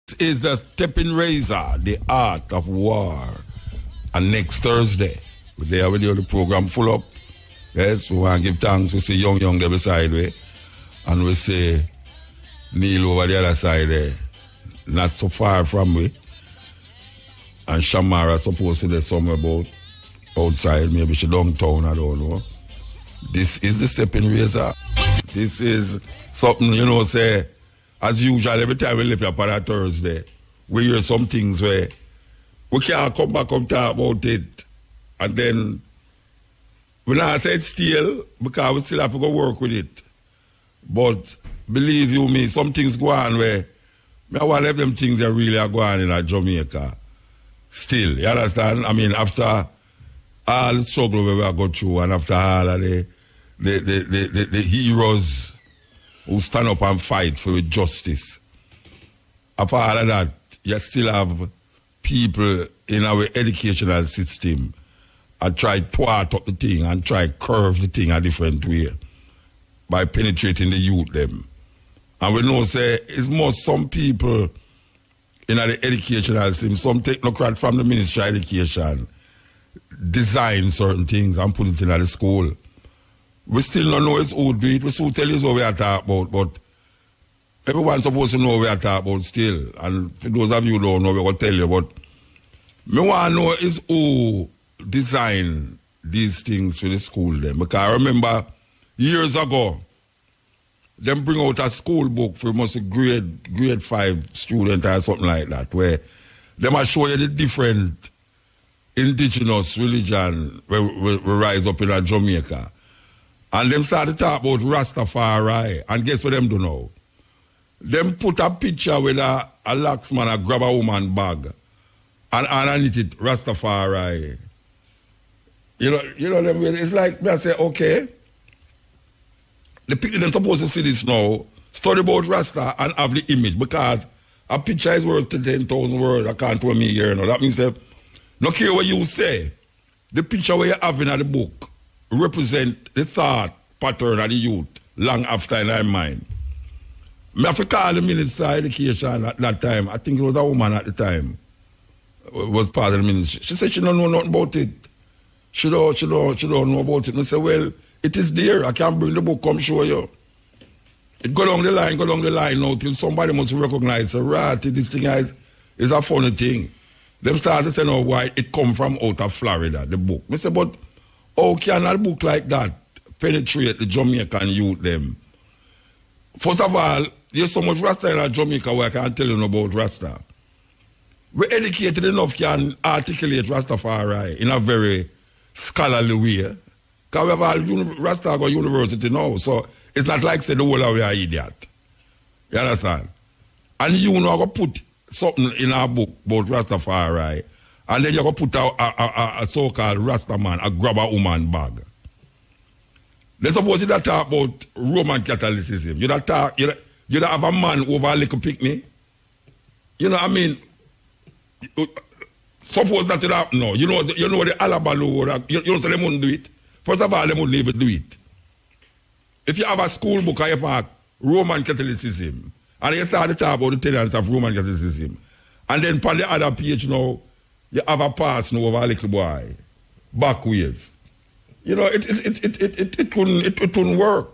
This is the Steppin Razor, the art of war. And next Thursday, we're there with you, the program full up. Yes, we want to give thanks. We see young there beside way. And we see Neil over the other side there, not so far from me. And Shamara supposed to be somewhere about outside, maybe she downtown, I don't know. This is the Steppin Razor. This is something, you know, say, as usual, every time we live up on a Thursday, we hear some things where we can't come back and talk about it. And then we not say it's still because we still have to go work with it. But believe you me, some things go on where I want them things that really are going on in Jamaica. Still, you understand? I mean, after all the struggle we have got through and after all of the heroes who stand up and fight for justice. After all of that, you still have people in our educational system and try to thwart up the thing and try to curve the thing a different way by penetrating the youth them. And we know say it's more some people in the educational system, some technocrat from the Ministry of Education design certain things and put it in the school. We still don't know it's who do it. We still tell you what we are talking about, but everyone's supposed to know what we are talking about still. And for those of you who don't know, we're going to tell you. But me want to know is who design these things for the school then. Because I remember years ago, them bring out a school book for most grade 5 student or something like that, where they might show you the different indigenous religion where rise up in Jamaica. And them started to talk about Rastafari. And guess what them do now? Them put a picture with a laxman a grab a woman bag. And underneath it, Rastafari. You know them, it's like, I say, okay. The people them supposed to see this now, study about Rasta and have the image. Because a picture is worth 10,000 words. I can't tell me here. That means that, no care what you say, the picture where you have in the book represent the thought pattern of the youth long after in their mind. I have to call the Minister of Education at that time. I think it was a woman at the time. Was part of the ministry. She said she don't know nothing about it. She don't know about it. And I said, well, it is there. I can bring the book, come show you. It go down the line now till somebody must recognize right, this thing is a funny thing. Them start to say, no, why it come from out of Florida, the book. I said, but how can a book like that penetrate the Jamaican youth them? First of all, there's so much Rasta in Jamaica where I can't tell you about Rasta. We're educated enough can articulate Rastafari in a very scholarly way. Because we have all Rasta go university now, so it's not like say the whole of we are idiot. You understand? And you know go put something in our book about Rastafari, and then you go put a so-called Rasta man, a grab a woman bag. Let's suppose you talk about Roman Catholicism. You don't have a man over a little picnic. You know what I mean? Suppose that it happen now. You know the Alabalu, you know so they wouldn't do it. First of all, they wouldn't even do it. If you have a school book and you have Roman Catholicism, and you start to talk about the tenets of Roman Catholicism, and then on the other page now, you have a pass now over a little boy, backwards. You know, it couldn't work.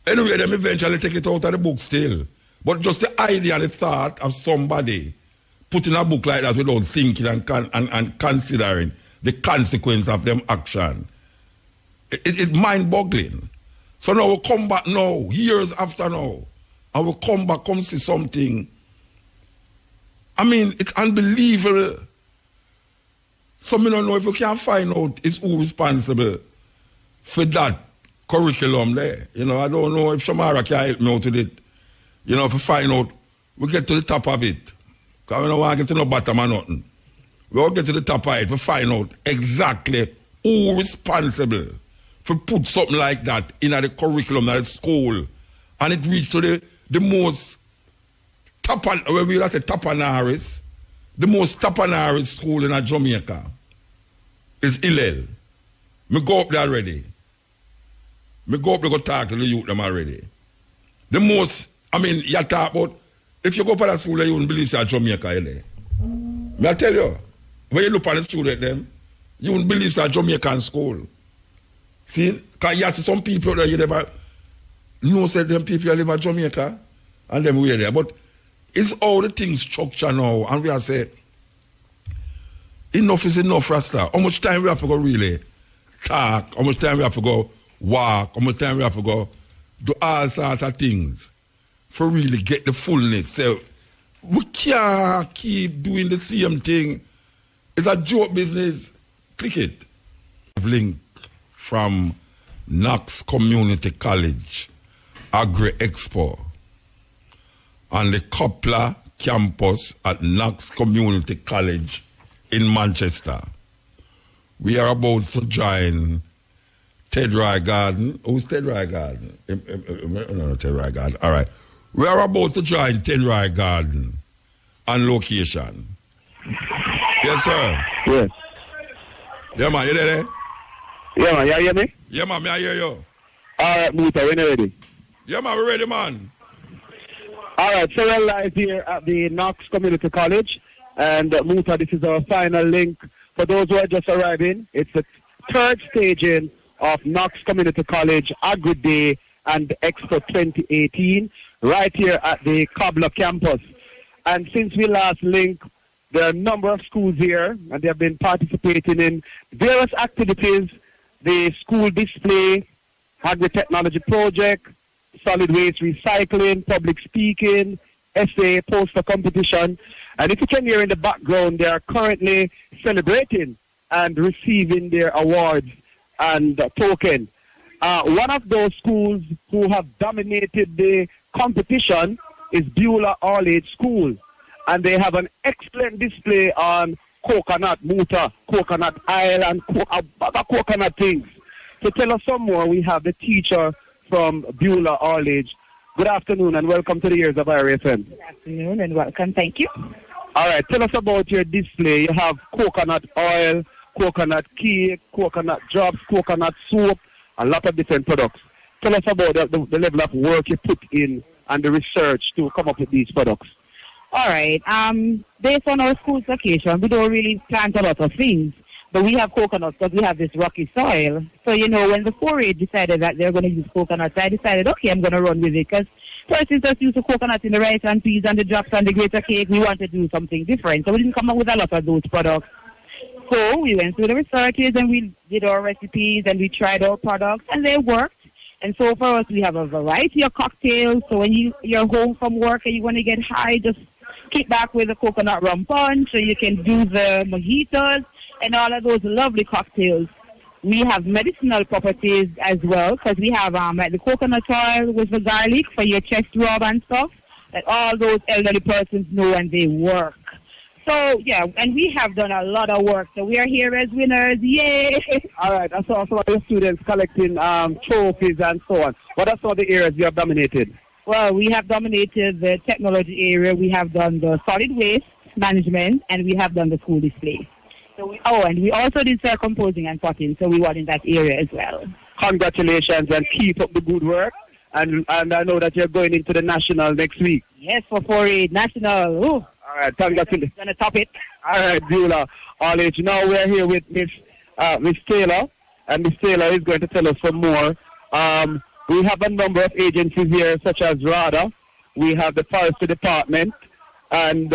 Anyway, them eventually take it out of the book still. But just the idea and the thought of somebody putting a book like that without thinking and considering the consequence of them action, it's mind-boggling. So now we'll come back now, years after now, and we'll come see something. I mean, it's unbelievable. So I don't know if we can find out is who responsible for that curriculum there. You know, I don't know if Shamara can help me out with it. You know, if we find out, we get to the top of it. Because we don't want to get to no bottom or nothing. We all get to the top of it, we find out exactly who responsible for put something like that in the curriculum at school. And it reached to the most where we say tapanaris, the most tapanaris school in Jamaica is Hillel. Me go up there already. Me go up there go talk to the youth them already. The most, I mean, you talk about If you go for that school, you wouldn't believe it's Jamaica there. May I tell you? When you look at the student them, you wouldn't believe it's a Jamaican school. See, because you see some people that you never know say them people live in Jamaica and them way there. But it's all the things structure now, and we are say enough is enough, Rasta. How much time we have to go really talk? How much time we have to go walk? How much time we have to go do all sorts of things for really get the fullness? So we can't keep doing the same thing. It's a joke business. Click it. Link from Knox Community College Agri Expo on the Coupler campus at Knox Community College in Manchester. We are about to join Ted Roy Garden. Who's Ted Roy Garden? No, Ted Roy Garden. All right. We are about to join Ted Roy Garden on location. Yes, sir. Yes. Yeah, man, you there? Yeah, man, you hear me? Yeah, man, I hear you. All right, Muta, when you ready? Yeah, man, we're ready, man. All right, so we're live here at the Knox Community College. And Muta, this is our final link. For those who are just arriving, it's the third staging of Knox Community College Agri Day and Expo 2018 right here at the Cobbler campus. And since we last linked, there are a number of schools here, and they have been participating in various activities: the school display, agri-technology project, solid waste recycling, public speaking, essay, poster competition. And if you can hear in the background, they are currently celebrating and receiving their awards and token. One of those schools who have dominated the competition is Beulah All-Age School. And they have an excellent display on coconut, Muta, coconut oil, and other coconut things. To tell us some more, we have the teacher from Beulah All Age. Good afternoon and welcome to the Ears of RFM. Good afternoon and welcome, thank you. All right, tell us about your display. You have coconut oil, coconut cake, coconut drops, coconut soap, a lot of different products. Tell us about the level of work you put in and the research to come up with these products. All right. Based on our school's location, we don't really plant a lot of things, but we have coconuts because we have this rocky soil. So, you know, when the 4-H decided that they're going to use coconuts, I decided, okay, I'm going to run with it because first we just used the coconuts in the rice and peas and the drops and the greater cake. We wanted to do something different, so we didn't come up with a lot of those products. So we went through the researches and we did our recipes and we tried our products and they worked. And so for us, we have a variety of cocktails. So when you're home from work and you want to get high, just kick back with a coconut rum punch, so you can do the mojitos and all of those lovely cocktails. We have medicinal properties as well, because we have like the coconut oil with the garlic for your chest rub and stuff that all those elderly persons know and they work. So, yeah, and we have done a lot of work. So we are here as winners. Yay! All right, I saw some of your students collecting trophies and so on. What are some of the areas you have dominated? Well, we have dominated the technology area. We have done the solid waste management, and we have done the school display. So and we also did composing and potting, so we were in that area as well. Congratulations and keep up the good work. And I know that you're going into the national next week. Yes, for 4-H national. Ooh. All right, congratulations. Going to top it. All right, Beulah All Age. Now we're here with Miss Taylor, and Miss Taylor is going to tell us some more. We have a number of agencies here, such as RADA. We have the Forestry Department, and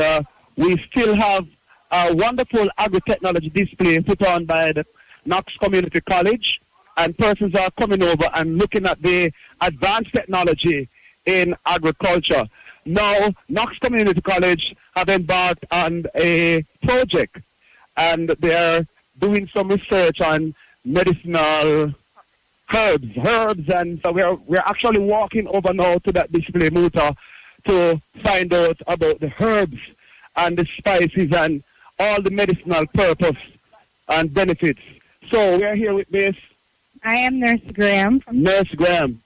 we still have a wonderful agri-technology display put on by the Knox Community College, and persons are coming over and looking at the advanced technology in agriculture. Now, Knox Community College have embarked on a project, and they're doing some research on medicinal herbs, and so we're actually walking over now to that display, Muta, to find out about the herbs and the spices and all the medicinal purpose and benefits. So we're here with Miss. I am Nurse Graham. Nurse Graham.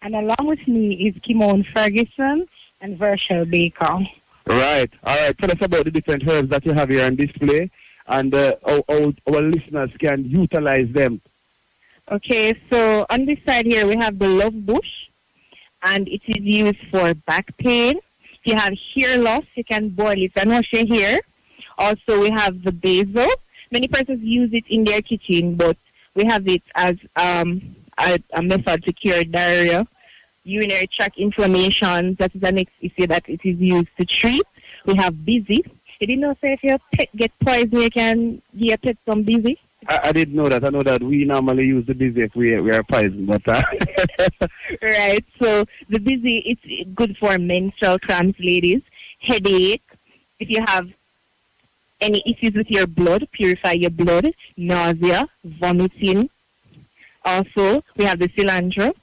And along with me is Kimone Ferguson and Virgil Baker. Right. All right. Tell us about the different herbs that you have here on display and how our listeners can utilize them. Okay, so on this side here we have the love bush, and it is used for back pain. If you have hair loss, you can boil it and wash your hair. Also, we have the basil. Many persons use it in their kitchen, but we have it as a method to cure diarrhea, urinary tract inflammation. That is the next issue that it is used to treat. We have busy. You didn't know, say, if your pet get poison, you can give your pet some busy? I didn't know that. I know that we normally use the busy if we are poisoned, but right. So the busy, it's good for menstrual cramps, ladies, headache. If you have any issues with your blood, purify your blood, nausea, vomiting. Also, we have the cilantro.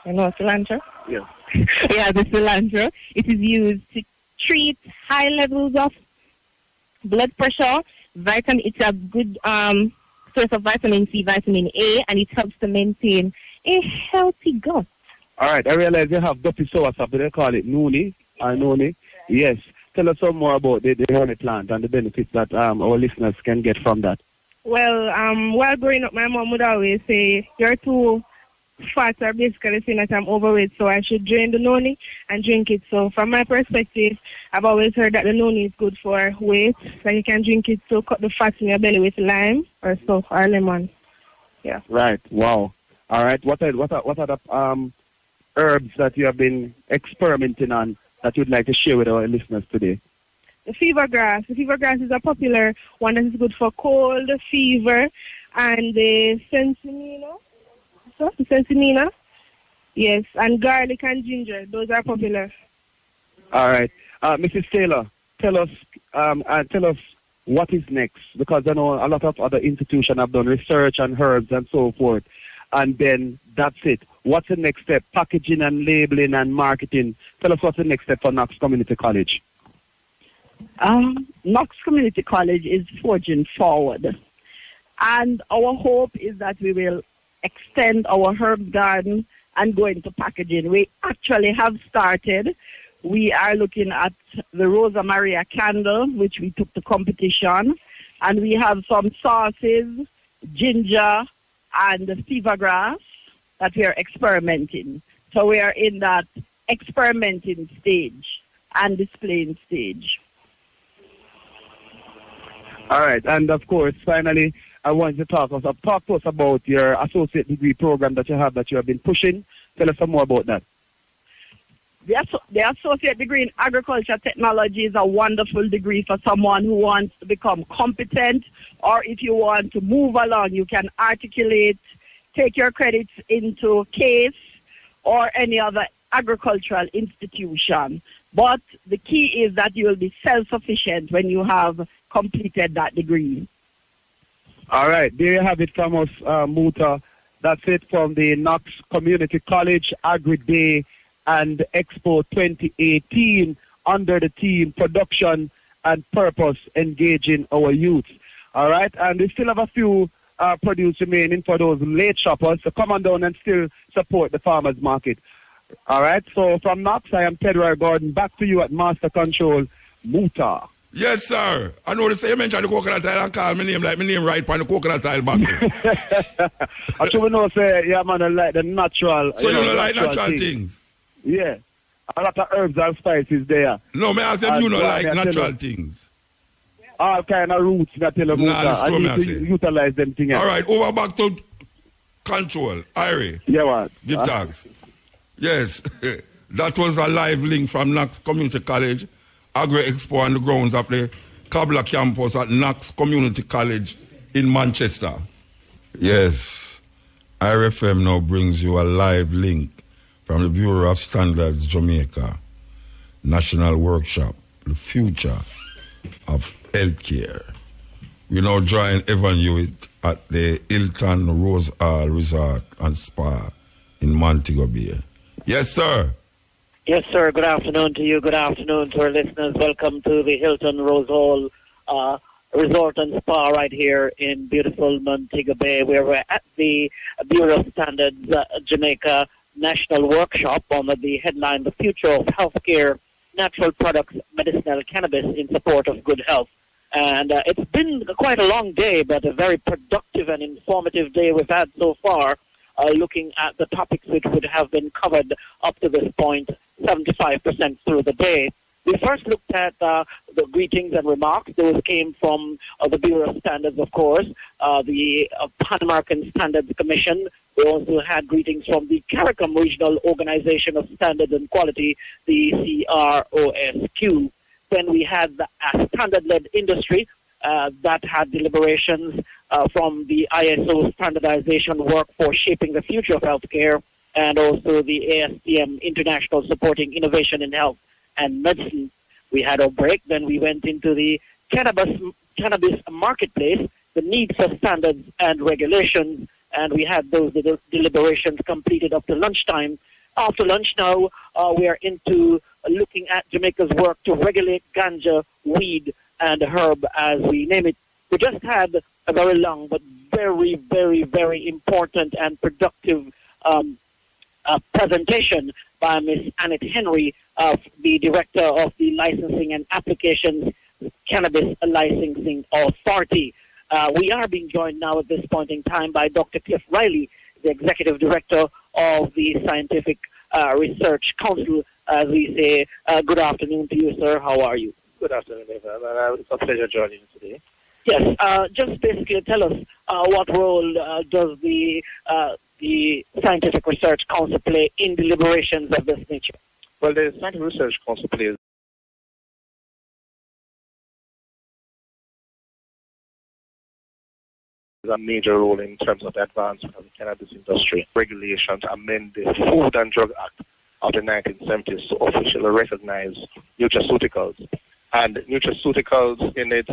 You know cilantro? yes. We have the cilantro. It is used to treat high levels of blood pressure. It's a good source of vitamin C, vitamin A, and it helps to maintain a healthy gut. All right, I realize you have duppy soursop, but they call it noni. Yes. Tell us some more about the honey plant and the benefits that our listeners can get from that. Well, while growing up, my mom would always say, you're too fat, or basically saying that I'm overweight, so I should drain the noni and drink it. So from my perspective, I've always heard that the noni is good for weight. Like you can drink it to cut the fat in your belly with lime or so, or lemon. Yeah. Right. Wow. All right. What are the herbs that you have been experimenting on that you'd like to share with our listeners today? The fever grass. The fever grass is a popular one that is good for cold, fever, and the sensimina. So, the sensimina. Yes, and garlic and ginger. Those are popular. All right. Mrs. Taylor, tell us what is next, because I know a lot of other institutions have done research on herbs and so forth, and then that's it. What's the next step? Packaging and labeling and marketing. Tell us what's the next step for Knox Community College. Knox Community College is forging forward. And our hope is that we will extend our herb garden and go into packaging. We actually have started. We are looking at the Rosa Maria candle, which we took to competition. And we have some sauces, ginger, and the fever grass that we are experimenting. So we are in that experimenting stage and displaying stage. All right, and of course, finally, I want you to talk to us about your associate degree program that you have been pushing. Tell us some more about that. The associate degree in agriculture technology is a wonderful degree for someone who wants to become competent, or if you want to move along, you can articulate, take your credits into CASE or any other agricultural institution. But the key is that you will be self-sufficient when you have completed that degree. All right, there you have it from us, Muta. That's it from the Knox Community College Agri Day and Expo 2018 under the theme Production and Purpose, Engaging Our Youth. All right, and we still have a few produce remaining for those late shoppers, so come on down and still support the farmers market. All right, so from Knox, I am Tedroy Gordon. Back to you at Master Control, Muta. Yes, sir. I know you mentioned the coconut oil and call my name like my name right on the coconut oil bottle. I should know say, yeah, man, I like the natural. So you don't like natural things? Yeah. A lot of herbs and spices there. No, may I ask if you don't like natural things? All kind of roots that tell you I need to utilize them things. All right, over back to control. Irie. Yeah, what? Give thanks. Yes, that was a live link from Knox Community College Agri Expo on the grounds of the Kabla campus at Knox Community College in Manchester. Yes, IRFM now brings you a live link from the Bureau of Standards Jamaica National Workshop, the future of healthcare. We now join Evan Hewitt at the Hilton Rose Hall Resort and Spa in Montego Bay. Yes, sir. Yes, sir. Good afternoon to you. Good afternoon to our listeners. Welcome to the Hilton Rose Hall Resort and Spa right here in beautiful Montego Bay, where we're at the Bureau of Standards Jamaica National Workshop under the headline, The Future of Healthcare, Natural Products, Medicinal Cannabis in Support of Good Health. And it's been quite a long day, but a very productive and informative day we've had so far, looking at the topics which would have been covered up to this point 75% through the day. We first looked at the greetings and remarks. Those came from the Bureau of Standards, of course, the Pan-American Standards Commission. We also had greetings from the CARICOM Regional Organization of Standards and Quality, the CROSQ. Then we had the standard-led industry that had deliberations from the ISO standardization work for shaping the future of healthcare, and also the ASTM International Supporting Innovation in Health and Medicine. We had a break. Then we went into the cannabis marketplace, the need for standards and regulations, and we had those deliberations completed up to lunchtime. After lunch now, we are into looking at Jamaica's work to regulate ganja, weed, and herb, as we name it. We just had a very long but very, very, very important and productive presentation by Ms. Annette Henry, the Director of the Licensing and Applications Cannabis Licensing Authority. We are being joined now at this point in time by Dr. Cliff Riley, the Executive Director of the Scientific Research Council. As we say, good afternoon to you, sir. How are you? Good afternoon, Evan. It's a pleasure joining you today. Yes, just basically tell us what role does the Scientific Research Council play in deliberations of this nature? Well, the Scientific Research Council plays a major role in terms of the advancement of the cannabis industry. Regulations amend the Food and Drug Act of the 1970s to officially recognize nutraceuticals. And nutraceuticals in its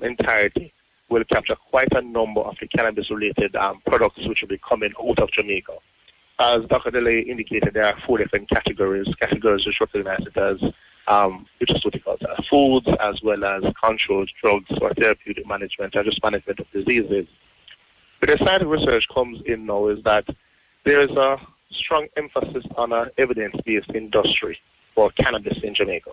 entirety will capture quite a number of the cannabis-related products which will be coming out of Jamaica. As Dr. DeLay indicated, there are 4 different categories which recognize it as nutraceuticals, foods, as well as controlled drugs for therapeutic management and just management of diseases. Where the scientific research comes in now is that there is a strong emphasis on an evidence-based industry for cannabis in Jamaica,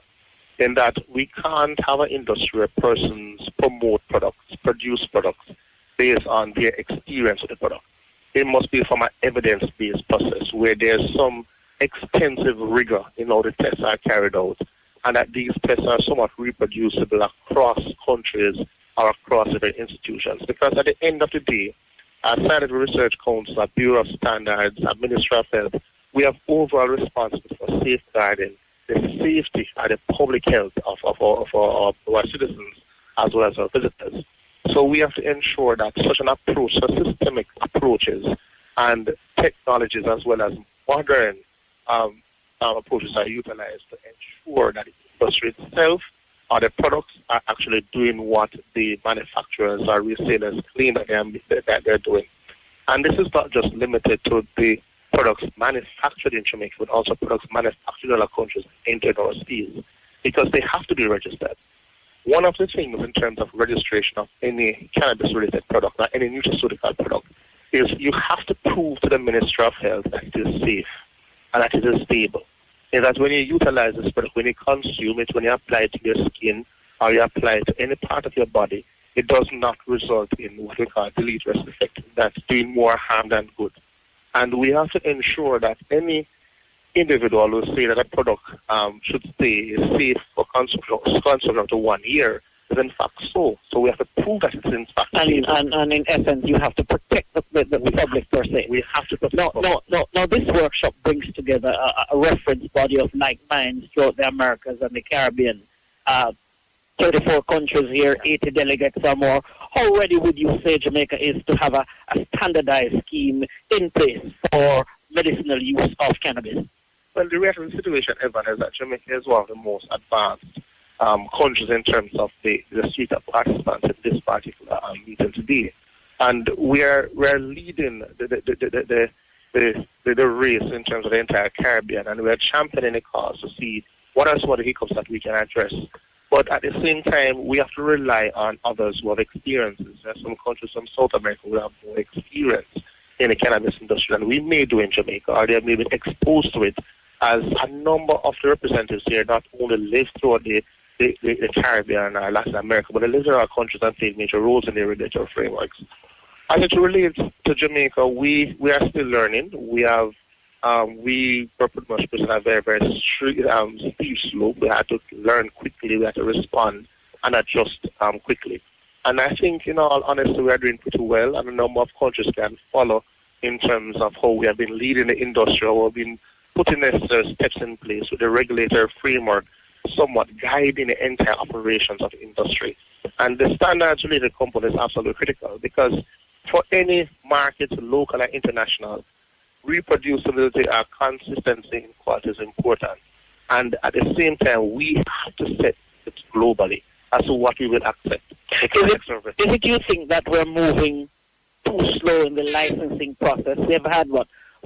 in that we can't have an industry where persons promote products, produce products based on their experience with the product. It must be from an evidence-based process where there's some extensive rigor in how the tests are carried out, and that these tests are somewhat reproducible across countries or across different institutions. Because at the end of the day, our Scientific Research Council, our Bureau of Standards, our Ministry of Health, we have overall responsibility for safeguarding the safety and the public health of our citizens as well as our visitors. So we have to ensure that such an approach, so systemic approaches and technologies as well as modern approaches are utilized to ensure that the industry itself or the products are actually doing what the manufacturers or resellers claim that they're doing. And this is not just limited to the products manufactured in Jamaica, but also products manufactured in other countries entered overseas, because they have to be registered. One of the things in terms of registration of any cannabis-related product or any nutraceutical product is you have to prove to the Ministry of Health that it is safe and that it is stable. And that when you utilize this product, when you consume it, when you apply it to your skin or you apply it to any part of your body, it does not result in what we call deleterious effect. That's doing more harm than good. And we have to ensure that any individual who say that a product should stay safe for consumption up to 1 year is in fact so. So we have to prove that it's in fact safe. And in essence, you have to protect the public per se. We have to protect the public. Now, this workshop brings together a reference body of like minds throughout the Americas and the Caribbean. 34 countries here, 80 delegates or more. How ready would you say Jamaica is to have a standardized scheme in place for medicinal use of cannabis? Well, the reality of the situation, Evan, is that Jamaica is one of the most advanced countries in terms of the suite of participants in this particular meeting today. And we're leading the race in terms of the entire Caribbean, and we're championing the cause to see what are some of the hiccups that we can address. But at the same time, we have to rely on others who have experiences. There are some countries from South America who have more experience in the cannabis industry than we may do in Jamaica, or they may be exposed to it, as a number of the representatives here not only live throughout the Caribbean or Latin America, but they live in our countries and play major roles in their regulatory frameworks. As it relates to Jamaica, we are still learning. We have we were pretty much put on a very, very steep slope. We had to learn quickly. We had to respond and adjust quickly. And I think, in all honesty, we are doing pretty well, and a number of countries can follow in terms of how we have been leading the industry, or we've been putting necessary steps in place with the regulatory framework somewhat guiding the entire operations of the industry. And the standards-related component is absolutely critical, because for any market, local and international, reproducibility and consistency in quality is important. And at the same time, we have to set it globally as to what we will accept. Is it you think that we're moving too slow in the licensing process? We have had,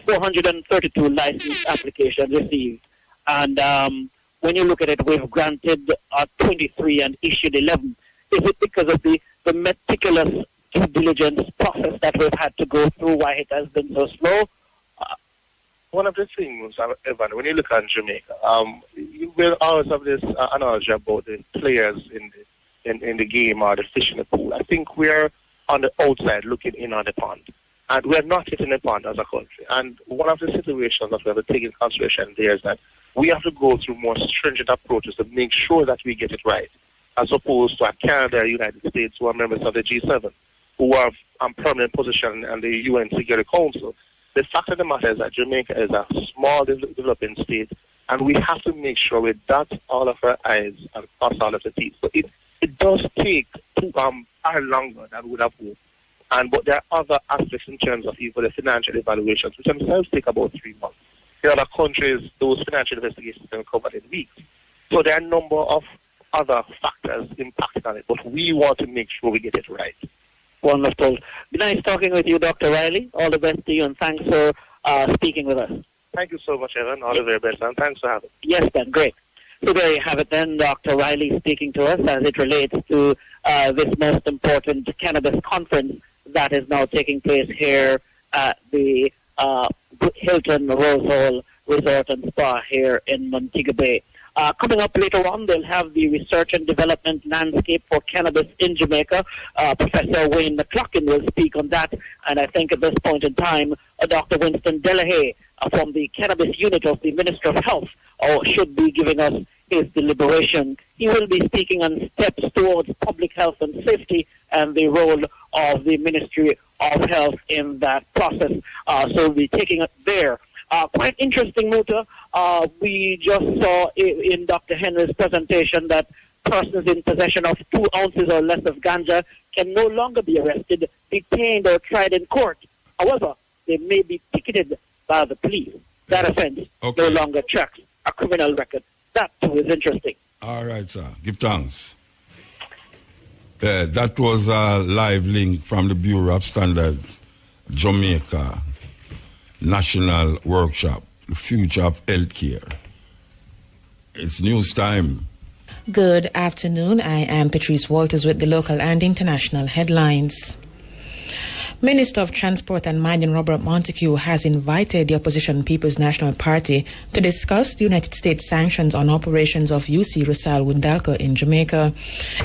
432 license applications received. And when you look at it, we've granted 23 and issued 11. Is it because of the meticulous due diligence process that we've had to go through why it has been so slow? One of the things, Evan, when you look at Jamaica, you will always have this analogy about the players in the game or the fish in the pool. I think we're on the outside looking in on the pond, and we're not hitting the pond as a country. And one of the situations that we have to take into consideration there is that we have to go through more stringent approaches to make sure that we get it right, as opposed to Canada or United States, who are members of the G7, who have permanent position in the UN Security Council. The fact of the matter is that Jamaica is a small developing state, and we have to make sure we dot all of our I's and cross all of the T's. So it does take far longer than we would have hoped. But there are other aspects in terms of even the financial evaluations, which themselves take about 3 months. In other countries, those financial investigations can be covered in weeks. So there are a number of other factors impacting on it, but we want to make sure we get it right. Wonderful. Be nice talking with you, Dr. Riley. All the best to you, and thanks for speaking with us. Thank you so much, Evan. All the very best, and thanks for having me. Yes, Ben. Great. So there you have it then, Dr. Riley speaking to us as it relates to this most important cannabis conference that is now taking place here at the Hilton Rose Hall Resort and Spa here in Montego Bay. Coming up later on, they'll have the research and development landscape for cannabis in Jamaica. Professor Wayne McLaughlin will speak on that. And I think at this point in time, Dr. Winston Delahaye from the cannabis unit of the Ministry of Health should be giving us his deliberation. He will be speaking on steps towards public health and safety and the role of the Ministry of Health in that process. So we'll be taking it there. Quite interesting, Muta. We just saw in Dr. Henry's presentation that persons in possession of 2 ounces or less of ganja can no longer be arrested, detained, or tried in court. However, they may be ticketed by the police. That offense no longer tracks a criminal record. That, too, is interesting. All right, sir. Give thanks. That was a live link from the Bureau of Standards, Jamaica National Workshop, the future of healthcare. It's news time. Good afternoon. I am Patrice Walters with the local and international headlines. Minister of Transport and Mining Robert Montague has invited the opposition People's National Party to discuss the United States sanctions on operations of UC Rusal Windalco in Jamaica.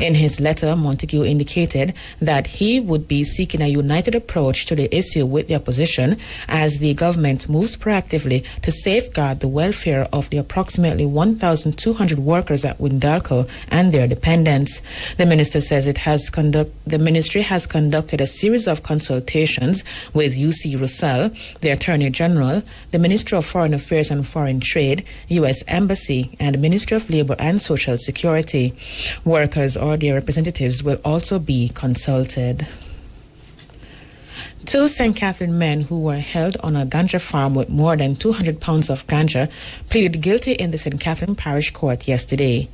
In his letter, Montague indicated that he would be seeking a united approach to the issue with the opposition as the government moves proactively to safeguard the welfare of the approximately 1,200 workers at Windalco and their dependents. The minister says the ministry has conducted a series of consultations with UC Rusal, the Attorney General, the Ministry of Foreign Affairs and Foreign Trade, U.S. Embassy, and the Ministry of Labor and Social Security. Workers or their representatives will also be consulted. 2 St. Catherine men who were held on a ganja farm with more than 200 pounds of ganja pleaded guilty in the St. Catherine Parish Court yesterday.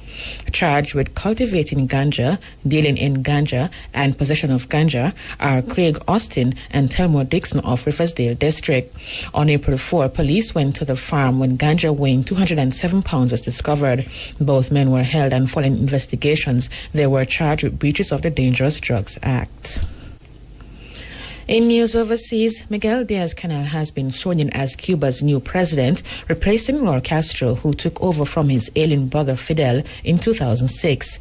Charged with cultivating ganja, dealing in ganja, and possession of ganja are Craig Austin and Telmore Dixon of Riversdale District. On April 4, police went to the farm when ganja weighing 207 pounds was discovered. Both men were held, and following investigations, they were charged with breaches of the Dangerous Drugs Act. In news overseas, Miguel Diaz-Canel has been sworn in as Cuba's new president, replacing Raul Castro, who took over from his ailing brother Fidel in 2006.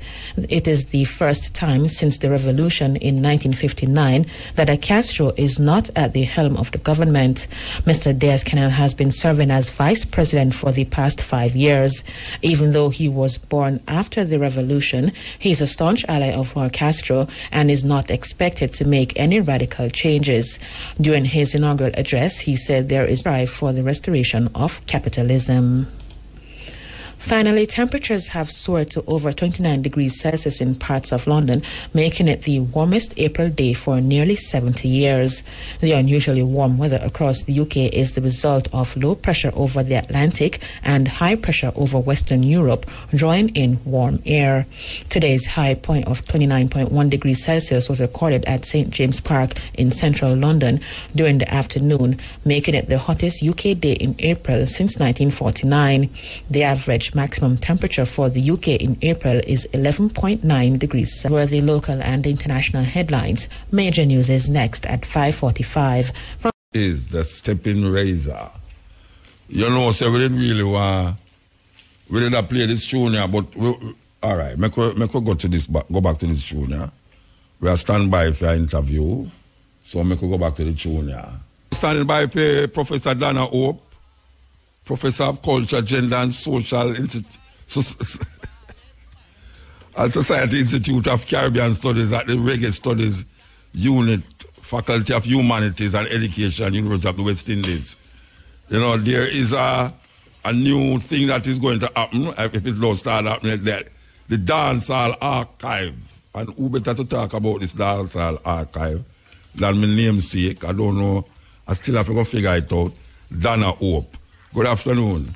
It is the first time since the revolution in 1959 that a Castro is not at the helm of the government. Mr. Diaz-Canel has been serving as vice president for the past 5 years. Even though he was born after the revolution, he is a staunch ally of Raul Castro and is not expected to make any radical changes. During his inaugural address, he said there is drive for the restoration of capitalism. Finally, temperatures have soared to over 29 degrees Celsius in parts of London, making it the warmest April day for nearly 70 years. The unusually warm weather across the UK is the result of low pressure over the Atlantic and high pressure over Western Europe, drawing in warm air. Today's high point of 29.1 degrees Celsius was recorded at St. James Park in central London during the afternoon, making it the hottest UK day in April since 1949. The average maximum temperature for the UK in April is 11.9 degrees. Were the local and international headlines. Major news is next at 5:45. Is the stepping razor. You know, so we didn't really want. We didn't play this tune here, but all right. Make go to this. Go back to this tune here. We are standing by for our interview, so make go back to the tune here. Standing by for Professor Dana Hope, Professor of Culture, Gender and Social Society Institute of Caribbean Studies at the Reggae Studies Unit, Faculty of Humanities and Education, University of the West Indies. You know, there is a new thing that is going to happen, if it don't start happening, that the Dancehall Archive. And who better to talk about this Dancehall Archive than my namesake? I don't know. I still have to go figure it out. Dana Hope. Good afternoon.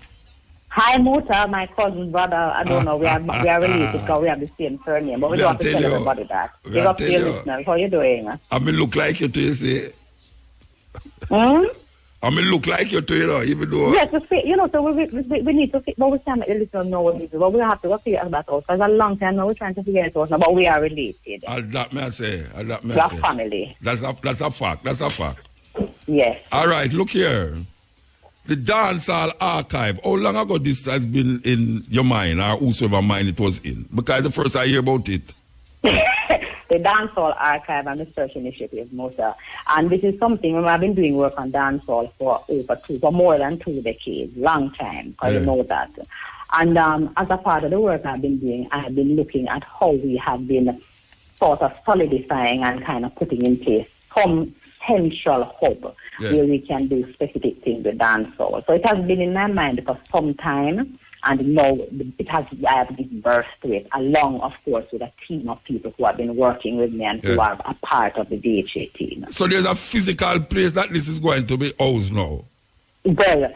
Hi, Muta, my cousin, brother. I don't know. We are related because we have the same surname, but we don't have to tell everybody that. Give up to your listeners. How you doing? I mean, look like you too, you see. I mean, look like you too, you know, even though. Yes, you know, so we need to, but we can't make the listeners know what we do, but we have to figure that out. For a long time now, we're trying to figure it out now, but we are related. That may I say. We are family. That's a fact. That's a fact. Yes. All right, look here. The Dancehall Archive, how long ago this has been in your mind, or whosoever mind it was in? Because the first I hear about it. The Dancehall Archive and Research Initiative, Musa. And this is something I've been doing work on dancehall for more than 2 decades, long time, because you know that. And as a part of the work I've been doing, I have been looking at how we have been sort of solidifying and kind of putting in place some central hub where we can do specific things with dancehall. So it has been in my mind for some time, and now I have given birth to it, along, of course, with a team of people who have been working with me and who are a part of the DHA team. So there's a physical place that this is going to be housed now? Well,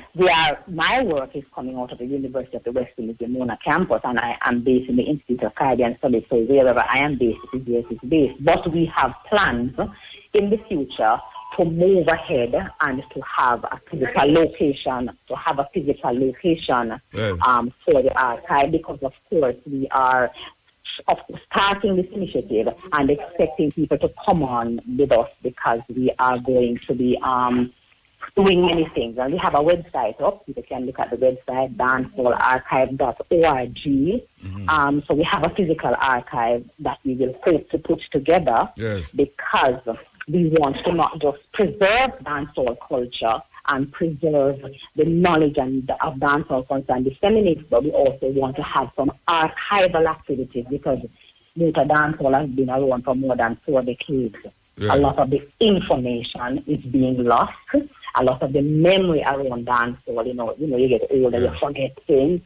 my work is coming out of the University of the West Indies, the Mona campus, and I am based in the Institute of Caribbean Studies, so wherever I am based, it is where it is based. But we have plans in the future to move ahead and to have a physical location, for the archive, because of course we are starting this initiative and expecting people to come on with us, because we are going to be doing many things. And we have a website up. People can look at the website, dancehallarchive.org. So we have a physical archive that we will hope to put together, because we want to not just preserve dancehall culture and preserve the knowledge of dancehall culture and disseminate it, but we also want to have some archival activities, because Muta dancehall has been around for more than 4 decades. A lot of the information is being lost. A lot of the memory around dancehall, you know, you get older, you forget things,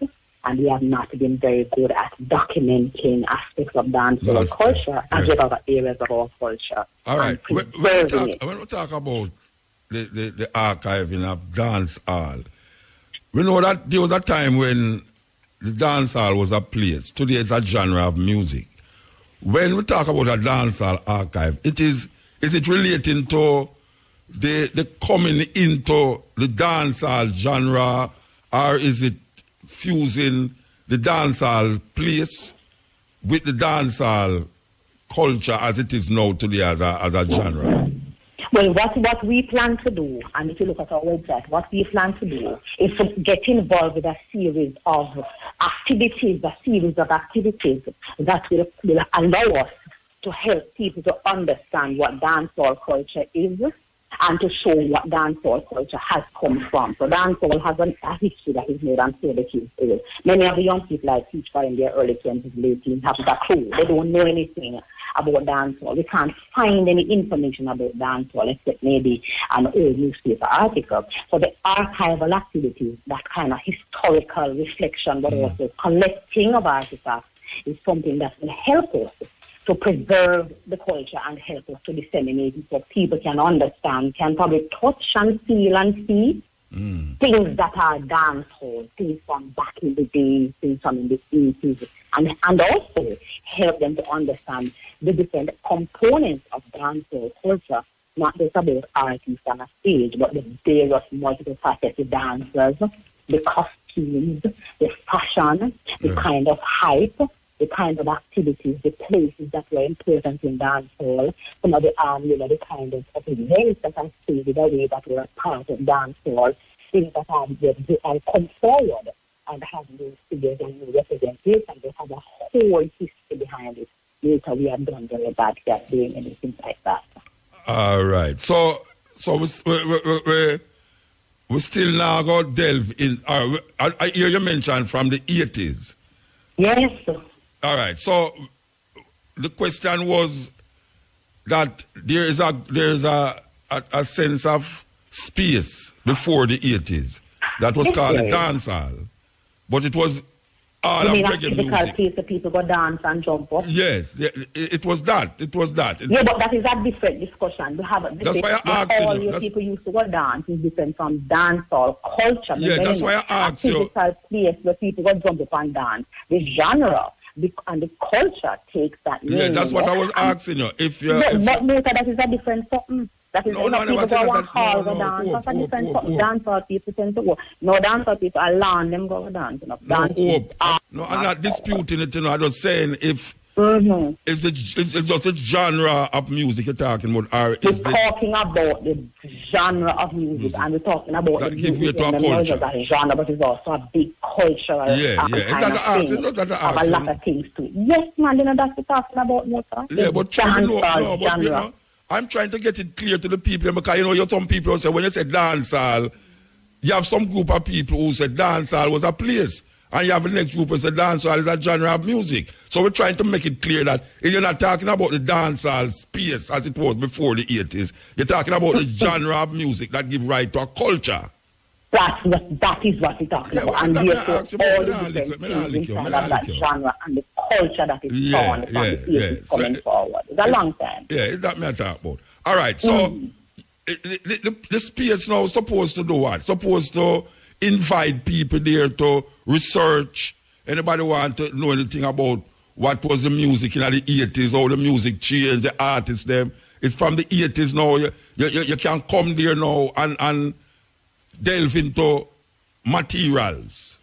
and we have not been very good at documenting aspects of dancehall culture and other areas of our culture. All right. When we talk about the archiving of dancehall, we know that there was a time when the dancehall was a place. Today it's a genre of music. When we talk about a dancehall archive, is it relating to the coming into the dancehall genre, or is it fusing the dancehall place with the dancehall culture as it is now today as a genre? Well, what we plan to do, and if you look at our website, what we plan to do is to get involved with a series of activities that will allow us to help people to understand what dancehall culture is and to show what dancehall culture has come from. So dancehall has a history that is more than 30 years old. Many of the young people I teach are in their early 20s, late teens, have a clue. They don't know anything about dancehall. We can't find any information about dancehall except maybe an old newspaper article. So the archival activities, that kind of historical reflection, but also collecting of artifacts, is something that will help us to preserve the culture and help us to disseminate it so people can understand, can probably touch and feel and see things that are dancehall, things from back in the days, things from in the 80s, and also help them to understand the different components of dancehall culture, not just about artists on a stage, but the various multiple-faceted dancers, the costumes, the fashion, the kind of hype, the kind of activities, the places that were important in dancehall, some of the the kind of events that are staged away that were part of dancehall, things that are come forward and have new figures and new representation. They have a whole history behind it. Later, we have done very bad at doing anything like that. All right. So we still now go delve in. I hear you mention from the 80s. Yes. All right. So the question was that there is a sense of space before the 80s that was called the dance hall, but it was all of reggae music. Place the people go dance and jump up. Yes, it was that. It was that. But that is a different discussion. We have that's why I asked you. All your people used to go dance is different from dancehall culture. Yeah, that's why I asked you. A physical place where people go jump up and dance. The genre and the culture takes that name. Yeah, that's what I was asking you. But that is a different something. That is people go one hall go dance. That's a different something. Dancehall people tend to go. No, dancehall people alone them go dance. No, I'm not disputing it. I'm just saying if it's just a genre of music you're talking about. We're talking about the genre of music, and we're talking about that the give way music to a and the culture. music as a genre, but it's also a big cultural kind of thing. Have a lot of things to it. Yes, man, that's what we're talking about, Mota. Yeah, but I'm trying to get it clear to the people because you some people who say when you say dancehall, you have some group of people who say dancehall was a place. And you have the next group who say dancehall is a genre of music. So we're trying to make it clear that if you're not talking about the dancehall space as it was before the 80s, you're talking about the genre of music that give right to a culture. That is what we're talking about. And therefore, all the different things inside of that genre and the culture that is found from the 80s coming forward. It's a long time. Yeah, it's that me I talk about. All right, so the space now is supposed to do what? Supposed to invite people there to research. Anybody want to know anything about what was the music in the 80s, how the music changed, the artists them? It's from the 80s now. You can come there now and delve into materials.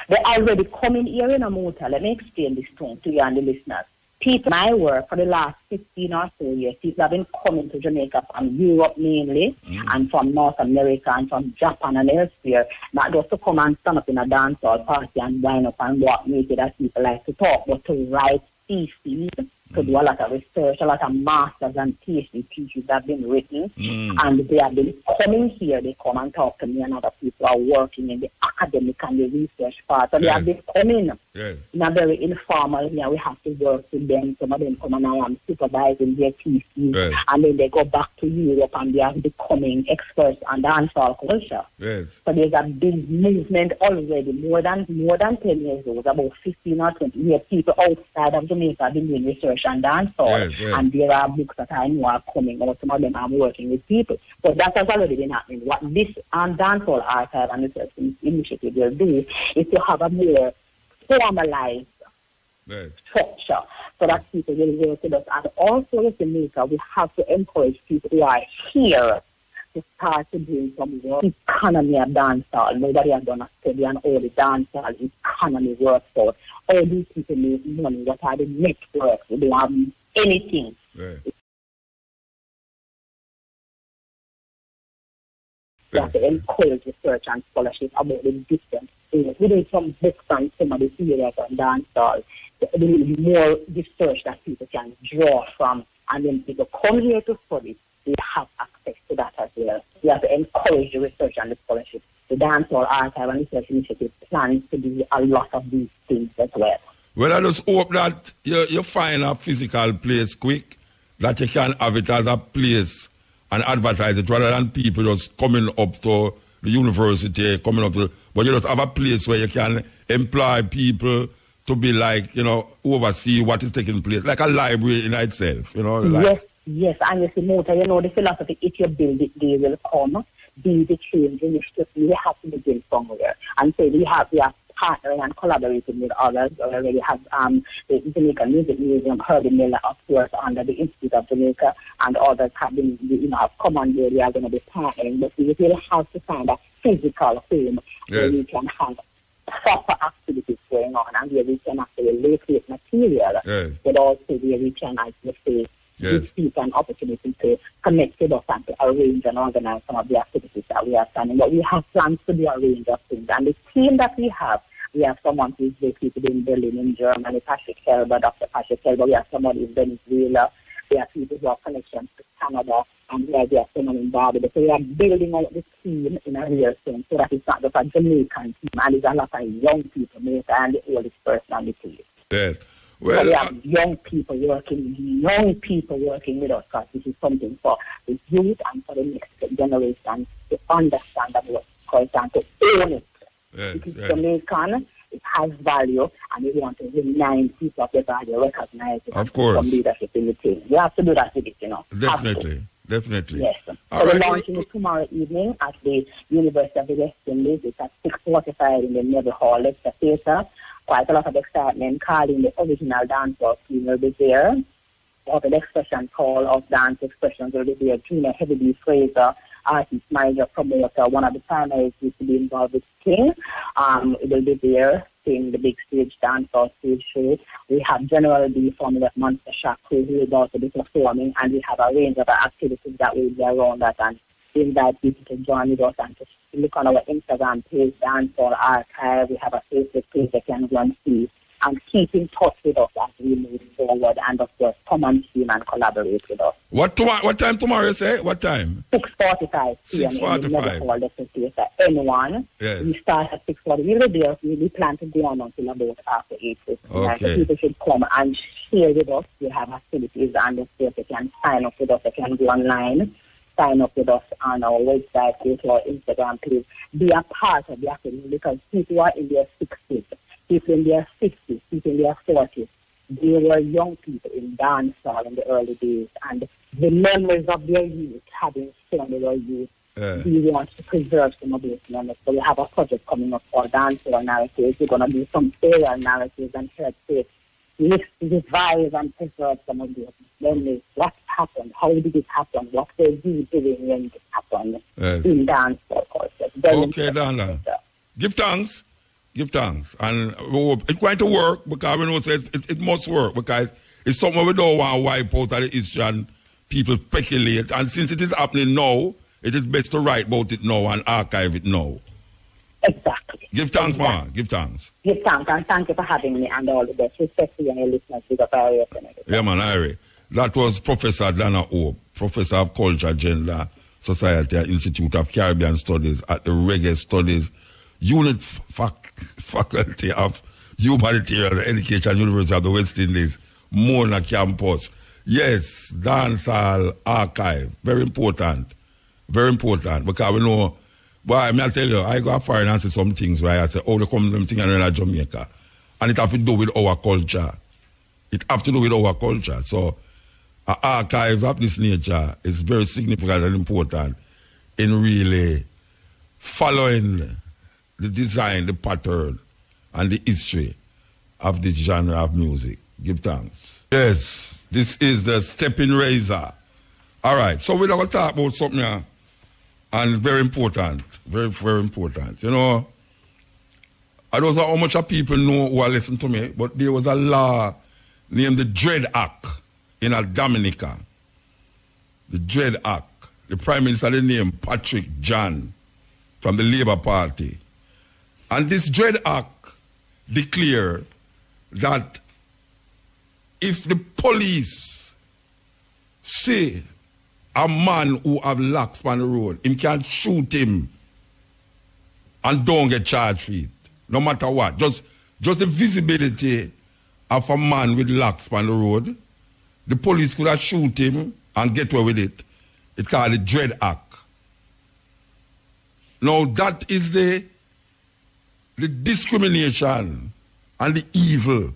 They already coming here in a motor. Let me explain this to you and the listeners. People, my work for the last 15 or so years, people have been coming to Jamaica from Europe mainly, and from North America, and from Japan and elsewhere, not just to come and stand up in a dancehall party and wind up and walk naked as people like to talk, but to write theses, to do a lot of research, a lot of masters and PhD theses have been written, and they have been coming here. They come and talk to me, and other people are working in the academic and the research part. So they have been coming in a very informal way. We have to work with them. Some of them come and I am supervising their theses, and then they go back to Europe and they are becoming experts on dancehall culture. So there's a big movement already, more than 10 years old, about 15 or 20 years. People outside of Jamaica have been doing research and dancehall, and there are books that I know are coming out. Some of them I'm working with people. So that has already been happening. What this dancehall archive and research initiative will do is to have a more formalized structure so that people will work with us. And also with Jamaica, we have to encourage people who are here to start to bring some work. Economy of dancehall. Nobody has done a study on all the dancehall economy works out. All these people make money. What are the networks? They don't have anything. We have to encourage research and scholarship about the different things. We need some books on some of the areas on dancehall. We need more research that people can draw from, and then people come here to study. They have access to that as well. We have to encourage the research and the scholarship. The Dancehall Archive and Research Initiative plans to do a lot of these things as well. Well, I just hope that you find a physical place quick, that you can have it as a place and advertise it, rather than people just coming up to the university, but you just have a place where you can employ people to be like, oversee what is taking place, like a library in itself, Yes, and you see, the philosophy, if you build it, they will come. Be the change in we have to begin somewhere. And so we are partnering and collaborating with others. We already have the Jamaican Music Museum, Herbie Miller, of course, under the Institute of Jamaica, and others have been, have come on board. We are going to be partnering, but we really have to find a physical home where we can have proper activities going on, and where we can actually locate material, but also where we can actually say, give people an opportunity to connect with us and to arrange and organize some of the activities that we are planning. But we have plans to do a range of things. And the team that we have someone who is located in Berlin, in Germany, Dr. Patrick Kelber. We have somebody in Venezuela. We have people who have connections to Canada. And we have someone in Barbados. So we are building out the team in a real sense so that it's not just a Jamaican team. And there's a lot of young people, and the oldest person on the team. Yeah. Well, so we have young people working with us, because this is something for the youth and for the next generation to understand about culture and to own it. It is Jamaican, it has value, and we want to remind people of the value, recognize it, of course, some leadership in the team. We have to do that with it, Definitely. Yes. So we're launching it tomorrow evening at the University of the West Indies. It's at 6:45 in the Neville Hall, Leicester Theatre. Quite a lot of excitement. Calling the original dancehall team will be there. Of an expression call of dance expressions will be there. Junior Heavy Fraser, artist, manager, promoter, one of the primaries used to be involved with King. It will be there, seeing the big stage dancehall stage show. We have General B from the Monster Shack who will also be performing, and we have a range of activities that will be around that, and we invite people to join with us and to look on our Instagram page, Dancehall Archive. We have a Facebook page that can go and see, and keep in touch with us as we move forward, and of course come and see and collaborate with us. What time tomorrow you say? What time? 6:45 p.m. 6:45. N1. Yes. We start at 6:40. We'll be there. We plan to go on until about after 8:50. Okay. So people should come and share with us. We have activities, and of course they can sign up with us. They can go online, sign up with us on our website, go to our Instagram page, be a part of the activity, because people are in their 60s, people in their 50s, people in their 40s. They were young people in dancehall in the early days, and the memories of their youth, having shown their youth, we want to preserve some of those memories. So we have a project coming up for dancehall narratives. We're going to do some oral narratives and try to revise and preserve some of those memories. What happened? How did it happen? What were you doing when it happened in dancehall culture? Okay, Dana. Give thanks. And it's going to work, because we know it must work, because it's something we don't want to wipe out of the history and people speculate. And since it is happening now, it is best to write about it now and archive it now. Exactly. Give thanks, man. Give thanks. Give thanks, and thank you for having me, and all the best. Respect to you and your listeners. Yeah, man, Irie. That was Professor Dana Hope, Professor of Culture, Gender, Society at Institute of Caribbean Studies at the Reggae Studies Unit Faculty of Humanitarian Education, University of the West Indies, Mona campus. Yes, Dancehall Archive. Very important. Because we know, boy, I tell you, I go foreign and say some things where I say, they come them things in Jamaica. And it have to do with our culture. So, archives of this nature is very significant and important in really following the design, the pattern, and the history of this genre of music. Give thanks. Yes, this is the Steppin Razor. All right, so we're going to talk about something here, and very important, very, very important. I don't know how much of people know who are listening to me, but there was a law named the Dread Act in Dominica. The Dread Act. The Prime Minister, the name Patrick John from the Labour Party. And this Dread Act declared that if the police see a man who have locks on the road, him can shoot him and don't get charged for it, no matter what. Just the visibility of a man with locks on the road, the police could have shoot him and get away with it. It's called the Dread Act. Now that is the discrimination and the evil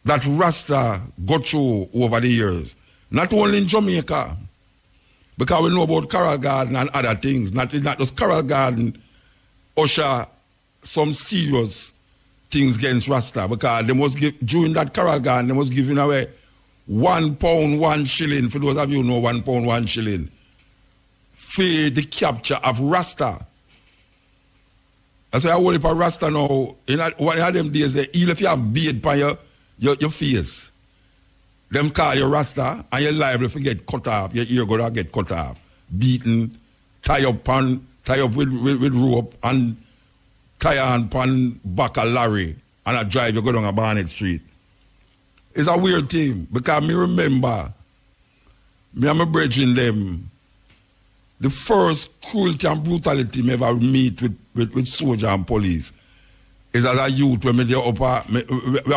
that Rasta got through over the years. Not only in Jamaica, because we know about Carroll Garden and other things. Not just Carroll Garden usher some serious things against Rasta, because they must give, during that Carroll Garden, they must give away £1, 1 shilling, for those of you who know £1, 1 shilling, for the capture of Rasta. That's why I hold it for Rasta now. In one of them days, even if you have beard on your face, them call you Rasta and you're liable to get cut off. Your ear gonna get cut off, beaten, tie up with rope and tie on back a lorry and a drive you go down a Barnett Street. It's a weird thing because me remember me and my brethren them, the first cruelty and brutality me ever meet with soldier and police is as a youth when we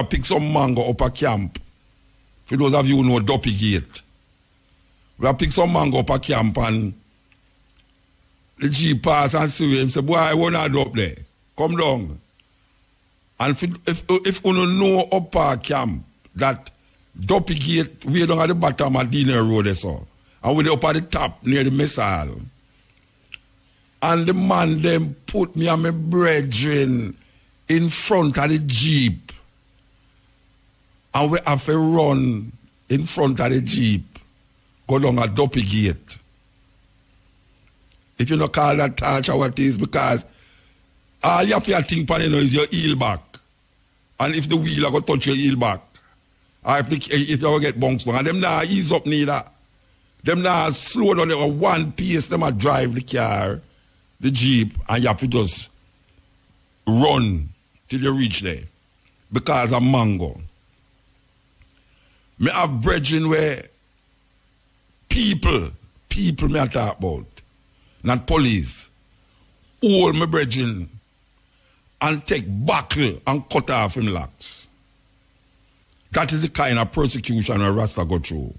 pick some mango up a camp. For those of you who know Duppy Gate. We pick some mango up a camp and the Jeep pass and see him say, boy, I want to up there. Come down. And if you know up a camp that Duppy Gate way down at the bottom of Diner Road so, and we up at the top near the missile. And the man them put me and my brethren in front of the Jeep. And we have to run in front of the Jeep, go down a Duppy Gate. If you don't call that torture what it is, because all you have to think upon is your heel back. And if the wheel are going to touch your heel back, or if you go get bounced down, and them now ease up neither. Them now slow down at one pace, them a drive the car, the Jeep, and you have to just run till you reach there. Because of mango. Me have brethren where people me I talk about, not police, hold my brethren and take buckle and cut off him locks. That is the kind of persecution a Rasta go through.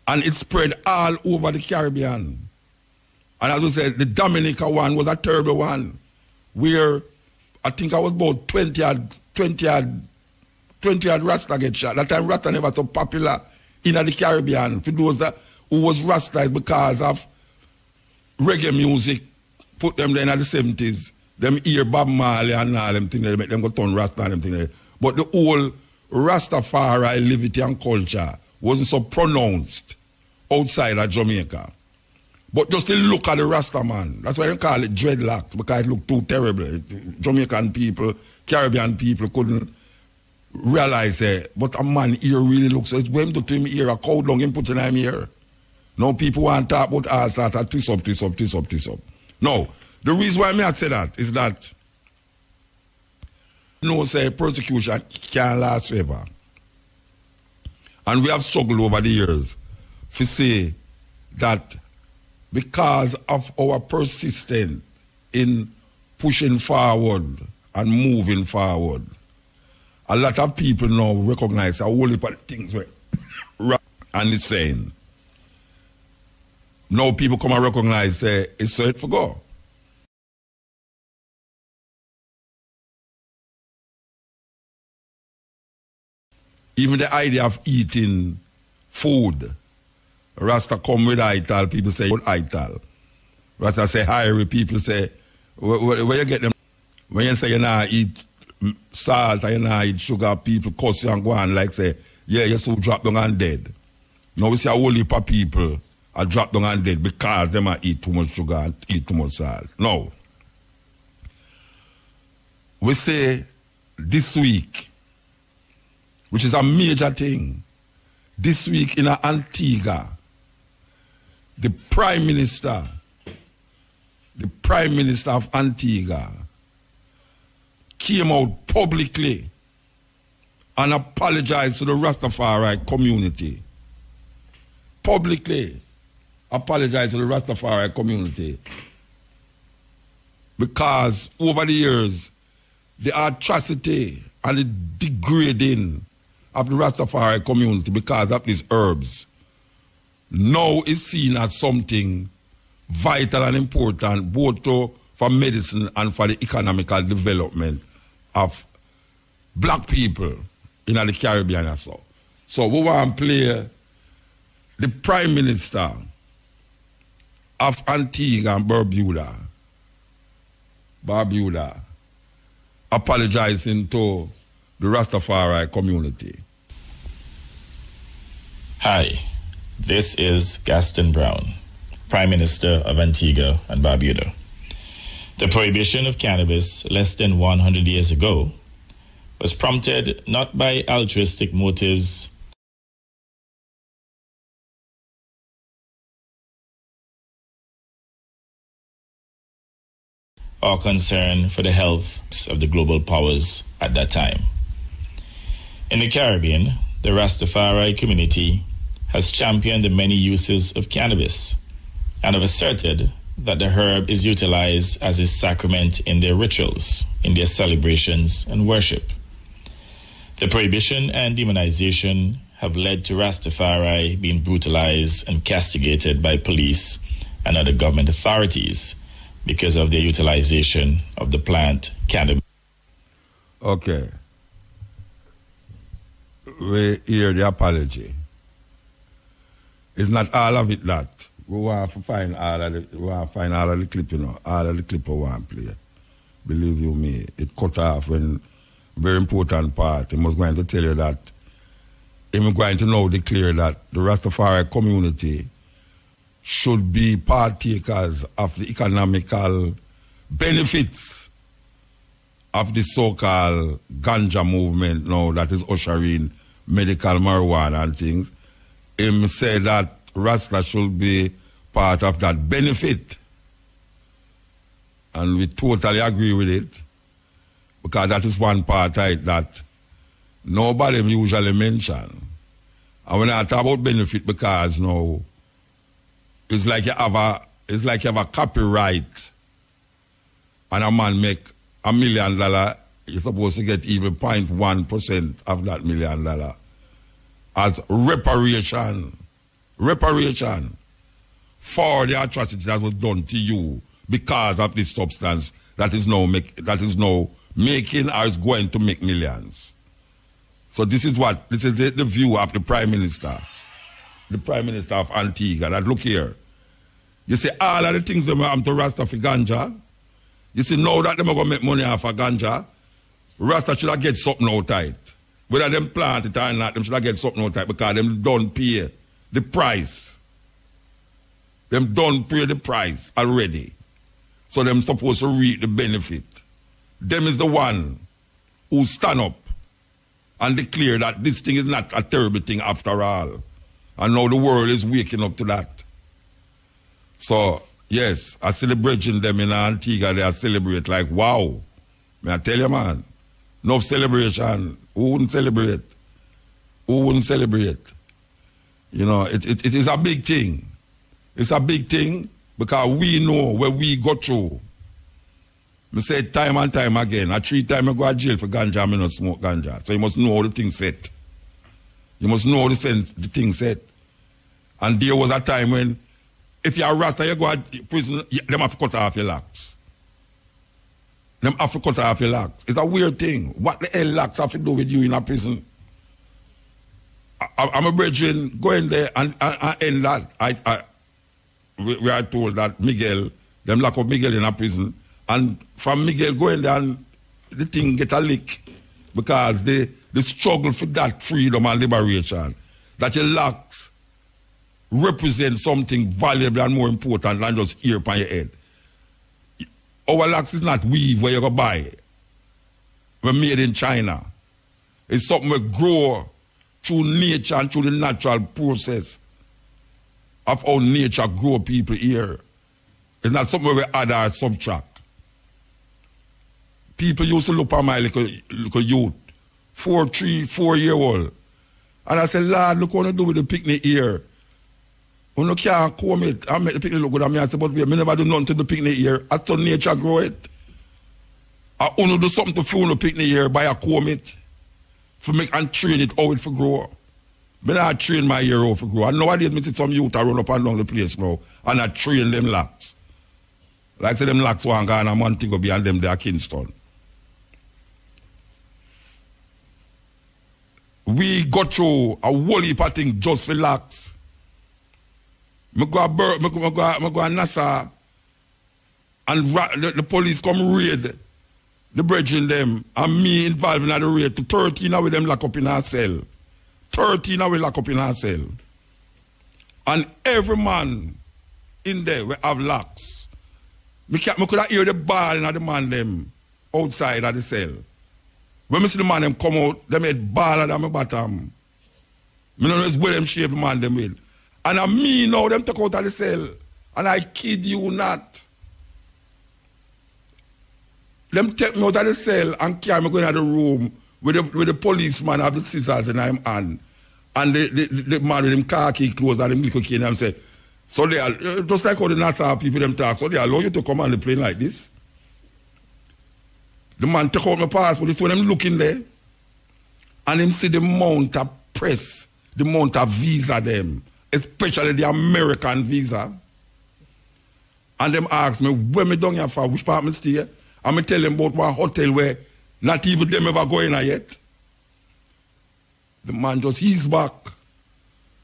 And it spread all over the Caribbean. And as we said, the Dominica one was a terrible one, where I think I was about 20 Rasta get shot. That time Rasta never so popular in the Caribbean. For those who was Rasta because of reggae music, put them there in the 70s. Them hear Bob Marley and all them things, they make them go turn Rasta and them things. But the whole Rastafari liberty and culture wasn't so pronounced outside of Jamaica. But just to look at the Rasta man, that's why they call it dreadlocks, because it looked too terrible. Jamaican people, Caribbean people couldn't realize but a man here really looks, it's when to him here, a cow dung him put in him here. Now people want to talk about us that twist up. No, the reason why I say that is that say persecution can't last forever. And we have struggled over the years to say that because of our persistence in pushing forward and moving forward, a lot of people now recognize a whole heap of things and it's saying. Now people come and recognize it's set for go. Even the idea of eating food, Rasta come with ital, people say ital. Rasta say higher, people say, where you get them? When you say you not eat salt and you not eat sugar, people cuss you and go on like say, yeah, you so drop down and dead. Now we see a whole heap of people are drop down and dead because they might eat too much sugar and eat too much salt. No. We say this week, which is a major thing, this week in Antigua, the Prime Minister the Prime Minister of Antigua came out publicly and apologized to the Rastafari community. Publicly apologized to the Rastafari community. Because over the years, the atrocity and the degrading of the Rastafari community because of these herbs now is seen as something vital and important both for medicine and for the economical development of black people in the Caribbean and so. So we want to play the Prime Minister of Antigua and Barbuda apologizing to the Rastafari community. Hi, this is Gaston Brown, Prime Minister of Antigua and Barbuda. The prohibition of cannabis less than 100 years ago was prompted not by altruistic motives or concern for the health of the global powers at that time. In the Caribbean, the Rastafari community has championed the many uses of cannabis and have asserted that the herb is utilized as a sacrament in their rituals, in their celebrations and worship. The prohibition and demonization have led to Rastafari being brutalized and castigated by police and other government authorities because of their utilization of the plant cannabis. Okay. We hear the apology. It's not all of it that. We want to find all of the clip, you know. All of the clip we want to play. Believe you me, it cut off when very important part. He was going to tell you that he was going to now declare that the Rastafari community should be partakers of the economical benefits of the so-called ganja movement now that is ushering medical marijuana and things. Him said that Rasta should be part of that benefit. And we totally agree with it, because that is one part of it that nobody usually mention. And when I talk about benefit, because now it's like you have a copyright and a man make $1 million, you're supposed to get even 0.1% of that $1 million as reparation for the atrocity that was done to you because of this substance that is now making or is going to make millions. So this is the view of the Prime Minister of Antigua. That look here, you see all of the things that happen to Rasta for ganja. You see now that them are going to make money off of ganja, Rasta should have get something out of it. Whether them plant it or not, them should have get something out of it, because them don't pay the price. Them don't pay the price already. So them supposed to reap the benefit. Them is the one who stand up and declare that this thing is not a terrible thing after all. And now the world is waking up to that. So, yes, I celebrating them in Antigua, they are celebrate like, wow. May I tell you, man, no celebration. Who wouldn't celebrate? Who wouldn't celebrate? You know, it is a big thing. It's a big thing because we know where we go through. I say time and time again, 3 times I go to jail for ganja, I don't smoke ganja. So you must know how the thing set. You must know how the thing set. And there was a time when, if you're a Rasta, you go to prison, them have to cut off your locks. Them have to cut off your locks. It's a weird thing. What the hell locks have to do with you in a prison? I'm a brethren, go in there and end that. We are told that Miguel, them lock up Miguel in a prison, and from Miguel going there and the thing get a lick, because the struggle for that freedom and liberation, that your locks represent something valuable and more important than just here upon your head. Our locks is not weave where you go buy. We're made in China. It's something we grow through nature and through the natural process of how nature grow people here. It's not something we add or subtract. People used to look at my little youth, 4-year-old. And I said, Lord, look what I do with the picnic here. You can't comb it. I make the picnic look good. I said, but we never do nothing to the picnic here. I thought nature grow it. I only do something to fuel the picnic here by a comb it. For make and train it how it for grow. But I train my hair how for grow. And nowadays, I see some youth I run up and down the place now. And I train them locks. Like I say, them locks one gone a Montego Bay and them there Kingston. We got through a whole heap of things just for locks. I go to Nassau and the police come raid the brethren them and me involved in the raid to 13 of them lock up in our cell. 13 of them lock up in our cell. And every man in there will have locks. I could hear the ball in the man them outside of the cell. When I see the man them come out, they made ball at my bottom. I don't know where them shape the man them with. And I me now, them take out of the cell. And I kid you not. Them take me out of the cell and carry me going to the room with the policeman have the scissors in his hand. And the man with him khaki clothes and him little cane and say, so they are, just like how the NASA people them talk, so they allow you to come on the plane like this. The man take out my passport, this when I'm looking there. And him see the amount of press, the amount of visa them, especially the American visa. And them ask me, where me down here for, which part me stay? And me tell them about one hotel where not even them ever go in yet. The man just ease back.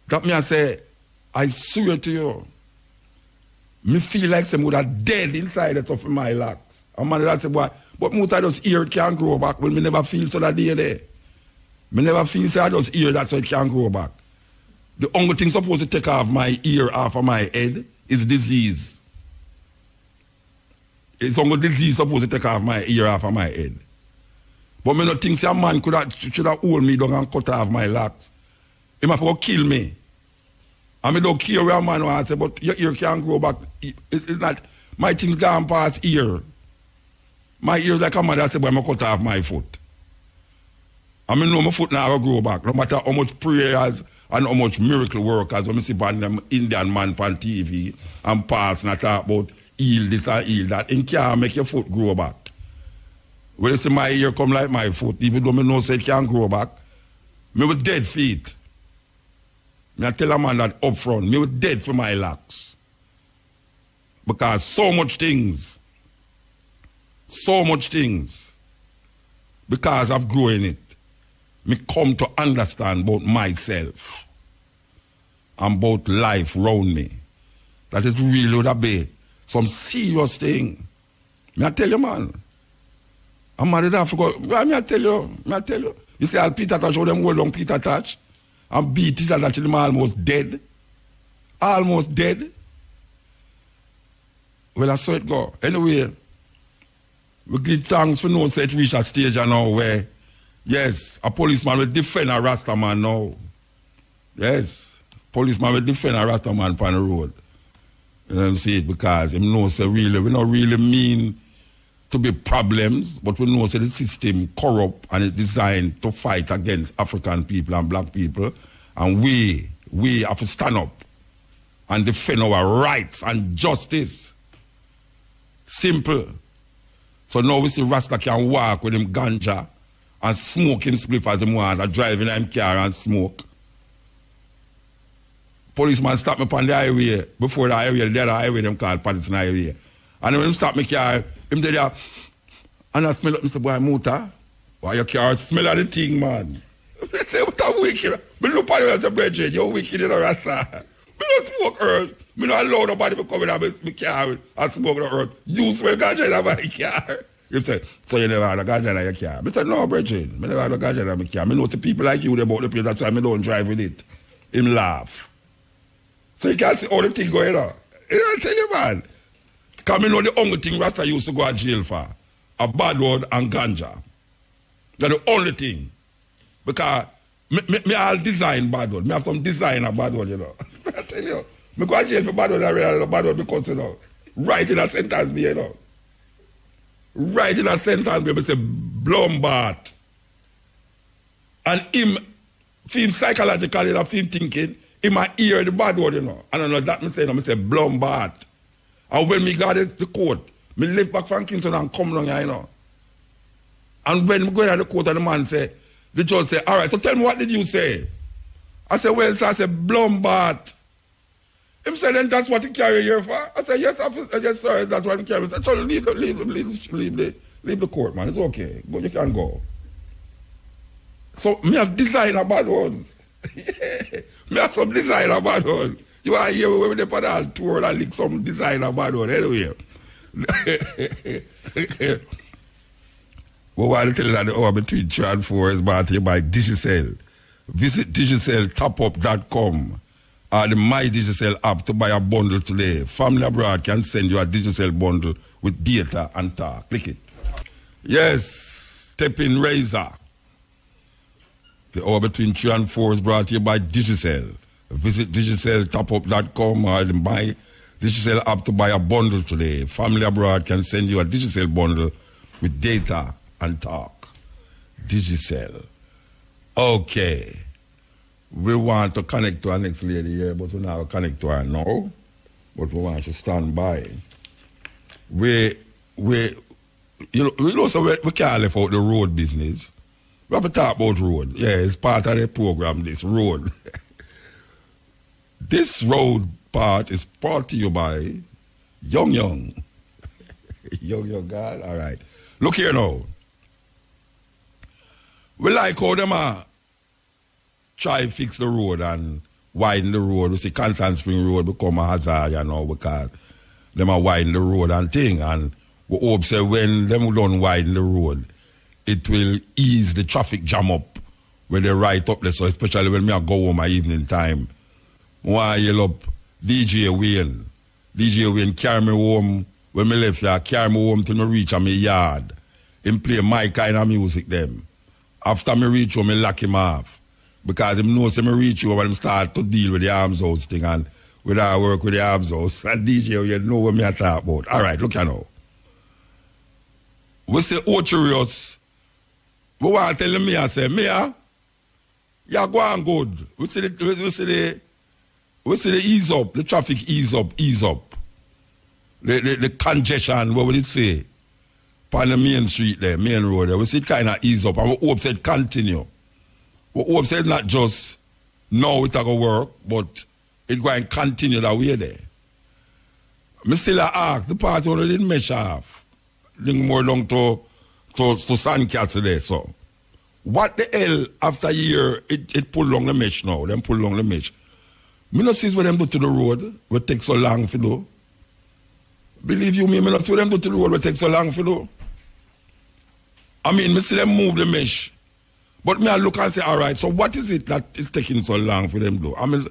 Got me and say, I swear to you, me feel like some would have dead inside the top of my locks. And man that say, boy, but Muta just ear it can't grow back. Well, me never feel so that day there. Me never feel so I just ear that so it can't grow back. The only thing supposed to take off my ear off of my head is disease. It's only disease supposed to take off my ear off of my head. But me not think a man should have hold me down and cut off my locks. He might go kill me. And me don't care where a man wants to say, but your ear can't grow back. It's not, my things gone past ear. My ear like a man that say, boy, I cut off my foot. And I know my foot now will grow back. No matter how much prayers and how much miracle workers when I see them Indian man on TV and pass and talk about heal this and heal that, it can't make your foot grow back. When you see my ear come like my foot, even though I know say it can't grow back, me with dead feet. I tell a man that up front, me with dead for my locks. Because so much things, because of growing it, me come to understand about myself and about life around me. That it really would be some serious thing. I tell you, man. I'm married I forgot. I tell you. You see, I'll Peter Touch, how them hold on Peter Touch and beat it until him almost dead. Almost dead. Well, I saw it go. Anyway, we give thanks for no such reach a stage now where, yes, a policeman will defend a Rasta man now. Yes, policeman will defend a Rasta man on the road. You know what I'm saying? Because him knows say really, we don't really mean to be problems, but we know that the system corrupt and it's designed to fight against African people and black people. And we have to stand up and defend our rights and justice. Simple. So now we see Rasta can walk with him ganja and smoke him spliff as him want, or drive in him car and smoke. Policeman stop me on the highway, before the highway, the other highway them called Patterson Highway. And when him stop me car, him there, and I smell up Mr. Boy Muta. Why your car smell of the thing, man? I say, what a wicked. Me look at you as a brethren, you're wicked, you know, Rasta. Me don't smoke earth. Me don't allow nobody to come in my car and smoke the earth. You smell ganja in my car. You say, so you never had a ganja in your car? I said, no, brethren, I never had a ganja in my car. I know the people like you about the place, that's why I don't drive with it. Him laugh. So you can't see all the thing going on. I tell you, man. Because I know the only thing Rasta used to go to jail for, a bad word and ganja. That's the only thing. Because me all design bad word. Me have some design of bad word, you know. I tell you. I go to jail for bad word, I realize bad word because, you know, Right in a sentence, you know. Right in a sentence, we say Blombart. And him psychologically, him thinking, he might hear the bad word, you know. And I know that me say Blombart. And when me got the court, me left back from Kingston and come down here, you know. And when me go to the court and the man say, the judge say, all right, so tell me what did you say? I said, well, sir, I said, Blombart. Him said, then that's what he carry here for? I said, yes, officer, yes, sir, that's what he carry. I said, so leave the court, man. It's okay. Go, you can go. So, me have design a bad one. Me have some design a bad one. You are here when they put on tour and lick some design a bad one. Anyway. Well, while I tell you that the hour between 3 and 4 is brought to you by Digicel. Visit digiceltopup.com or the My Digicel app to buy a bundle today. Family abroad can send you a Digicel bundle with data and talk. Click it. Yes, Step-in Razor. The hour between 3 and 4 is brought to you by Digicel. Visit digiceltopup.com or the My Digicel app to buy a bundle today. Family abroad can send you a Digicel bundle with data and talk. Digicel. Okay. We want to connect to our next lady here, but we not connect to her now. But we want to stand by. We can't leave out the road business. We have to talk about road. Yeah, it's part of the program, this road. This road part is brought to you by Young. Young God, all right. Look here now. We like how them try to fix the road and widen the road. We see Constant Spring Road become a hazard, you know, because them widen the road and thing. And we hope say when them don't widen the road, it will ease the traffic jam up when they right up there. So especially when I go home my evening time. Why yell up DJ Wayne. DJ Wayne carry me home. When me left here, carry me home till me reach my yard. Him play my kind of music them. After me reach home, me lock him off. Because him knows me reach home and him start to deal with the arms house thing and with our work with the arms house. And DJ, you know what me I talk about. All right, look here now. We say Ocherius. We want to tell me, I say, Mia, you're going good. We see the ease up, the traffic ease up. The congestion, what would it say? On the main street there, main road there. We see it kind of ease up and we hope it continue. We hope it's not just now it's going to work, but it's going to continue that way there. I still ask, the party already didn't measure off. Link more down to Sandcastle there, so. What the hell, after a year, it pull along the mesh now. Them pull along the mesh. Me not see what them do to the road, what take so long for do. Believe you me not see what them do to the road, what take so long for do. I mean, me see them move the mesh. But me I look and say, all right, so what is it that is taking so long for them to do? I mean,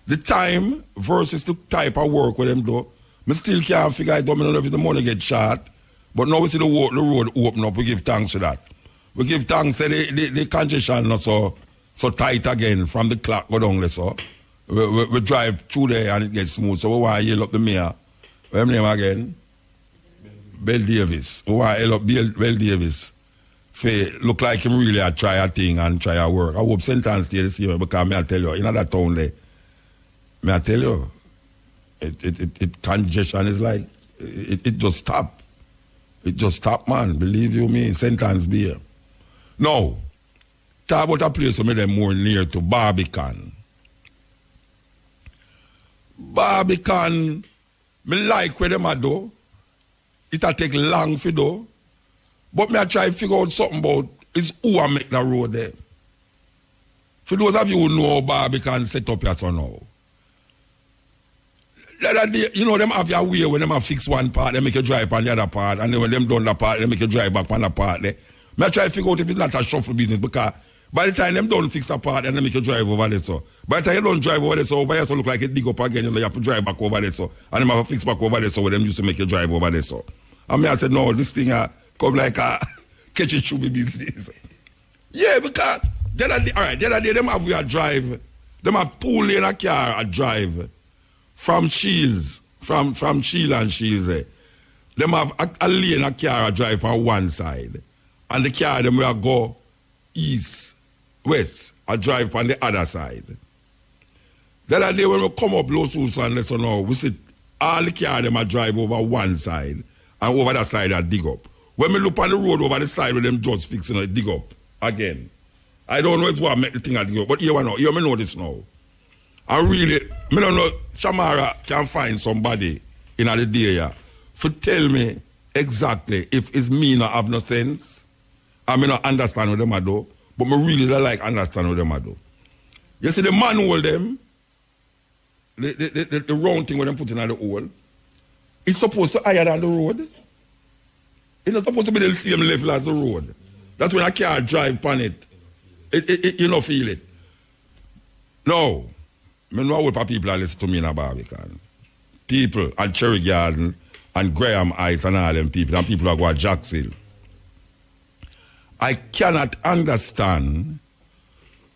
the time versus the type of work with them do, me still can't figure it out. I don't know if the money get short. But now we see the road open up, we give thanks for that. We give thanks that the congestion not so tight again from the clock go down there, so. We drive through there and it gets smooth. So we want to yell up the mayor. What's his name again? Bell Davis. We want to yell up Bell Davis. Look like him really try a thing and try a work. I hope sentence stay the same because me I tell you, in that town there, me I tell you, it congestion is like, it just stop. It just stop, man. Believe you me, sentence be here. Now, talk about a place where me them more near to Barbican. Barbican, me like where them a do. It'll take long for do. But me I try to figure out something about is who I make the road there. For those of you who know Barbican set up here so now. You know, them have your way when them have fix one part, they make you drive on the other part, and then when them done the part, they make you drive back on the part there. Me I try to figure out if it's not a shuffle business because by the time them don't fix the part and they make you drive over there, so. By the time you don't drive over there, so over here, so look like it dig up again, you know, you have to drive back over there, so. And them have to fix back over there, so when them used to make you drive over there, so. And me I said, no, this thing come like a catch it should be business. Yeah, because the other day, them have we a drive, them have 2 lane a car a drive from Shields from Sheila and Shields there. Them have a lane a car drive on one side. And the car them will go east, west, a drive on the other side. The other day when we come up Los Usos and let's know, we see all the car them a drive over one side and over the side a dig up. When we look on the road over the side where them just fixing it, dig up again. I don't know if what make the thing a dig up, but here we know. Here me know this now. I really, me don't know, Shamara can find somebody in the day here for tell me exactly if it's me not have no sense. I may not understand what them I do, but me really don't like understand what them I do. You see the manual them, the round thing where them put in the hole, it's supposed to higher than the road. It's not supposed to be the same level as the road. That's when a car drive on it. You don't feel it. No. I know what people are listening to me in a Barbican. People at Cherry Garden and Graham Heights and all them people, and people who go at Jacks Hill. I cannot understand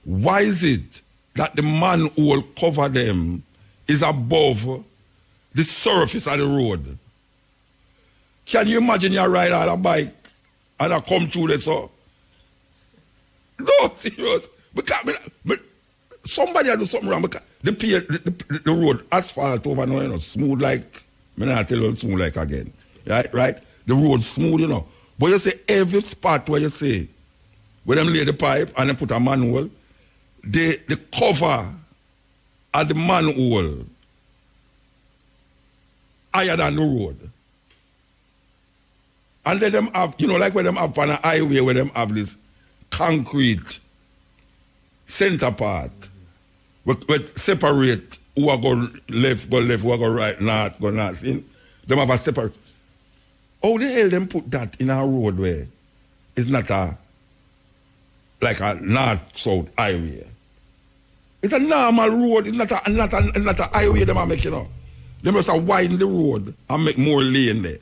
why is it that the manhole cover them is above the surface of the road. Can you imagine you ride on a bike and I come through this? So? No, serious. Because somebody had do something wrong. Because the road, asphalt over now, you know, smooth like, I not tell you smooth like again. Right? The road smooth, you know. But you say every spot where you say, where them lay the pipe and they put a manhole, the cover of the manhole higher than the road. And then them have, you know, like where them have on a highway where them have this concrete center part with separate who are going left, who are going right, north, go north. See? Them have a separate. How the hell them put that in a road where it's not like a north-south highway? It's a normal road. It's not a highway them are making, you know. They must have widen the road and make more lane there.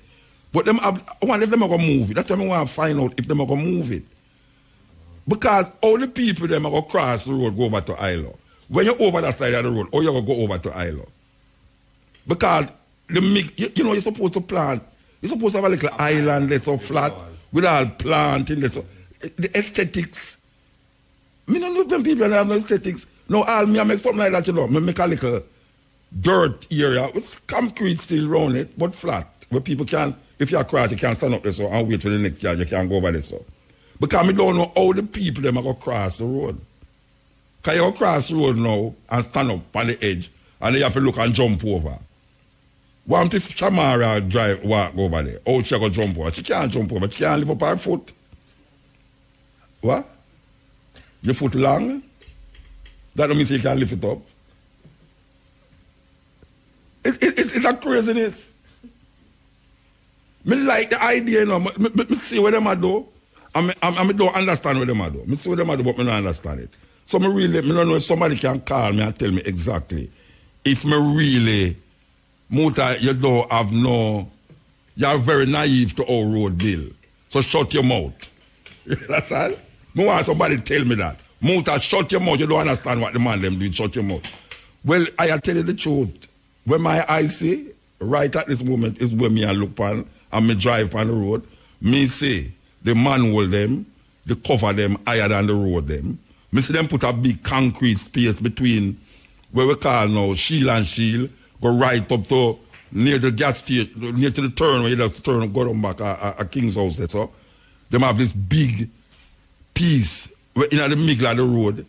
But them have, I wonder if them are going to move it. That's why I want to find out if them are going to move it. Because all the people them are going to cross the road, go over to Isla. When you're over that side of the road, or you're going to go over to Isla. Because you know, you're supposed to plant. You're supposed to have a little island that's so flat with all planting. The aesthetics. I don't know if them people have no aesthetics. No, I make something like that, you know. I make a little dirt area with concrete still around it, but flat. Where people can, if you're across, you can stand up there so and wait for the next yard, you can't go over there so. Because I don't know how the people them are going to cross the road. Because you cross the road now and stand up on the edge and then you have to look and jump over. What if Shamara walk over there? How she going to jump over? She can't jump over. She can't lift up her foot. What? Your foot long? That don't mean you can't lift it up. It's a craziness. Me like the idea, you know. Me see what them do. I don't understand what them do. Me see what them do, but me don't understand it. So me don't know if somebody can call me and tell me exactly if me really, Muta, you don't have no, you're very naive to our road bill. So shut your mouth. That's all. Me want somebody tell me that. Muta, shut your mouth. You don't understand what the man them do. Shut your mouth. Well, I tell you the truth. When my eyes see, right at this moment is where me I look on and me drive on the road. Me say the manhole them, the cover them higher than the road them. Me see them put a big concrete space between where we call now Shield and Shield, go right up to near the gas station, near to the turn where you have to turn and go down back a King's House. So them have this big piece in the middle of the road,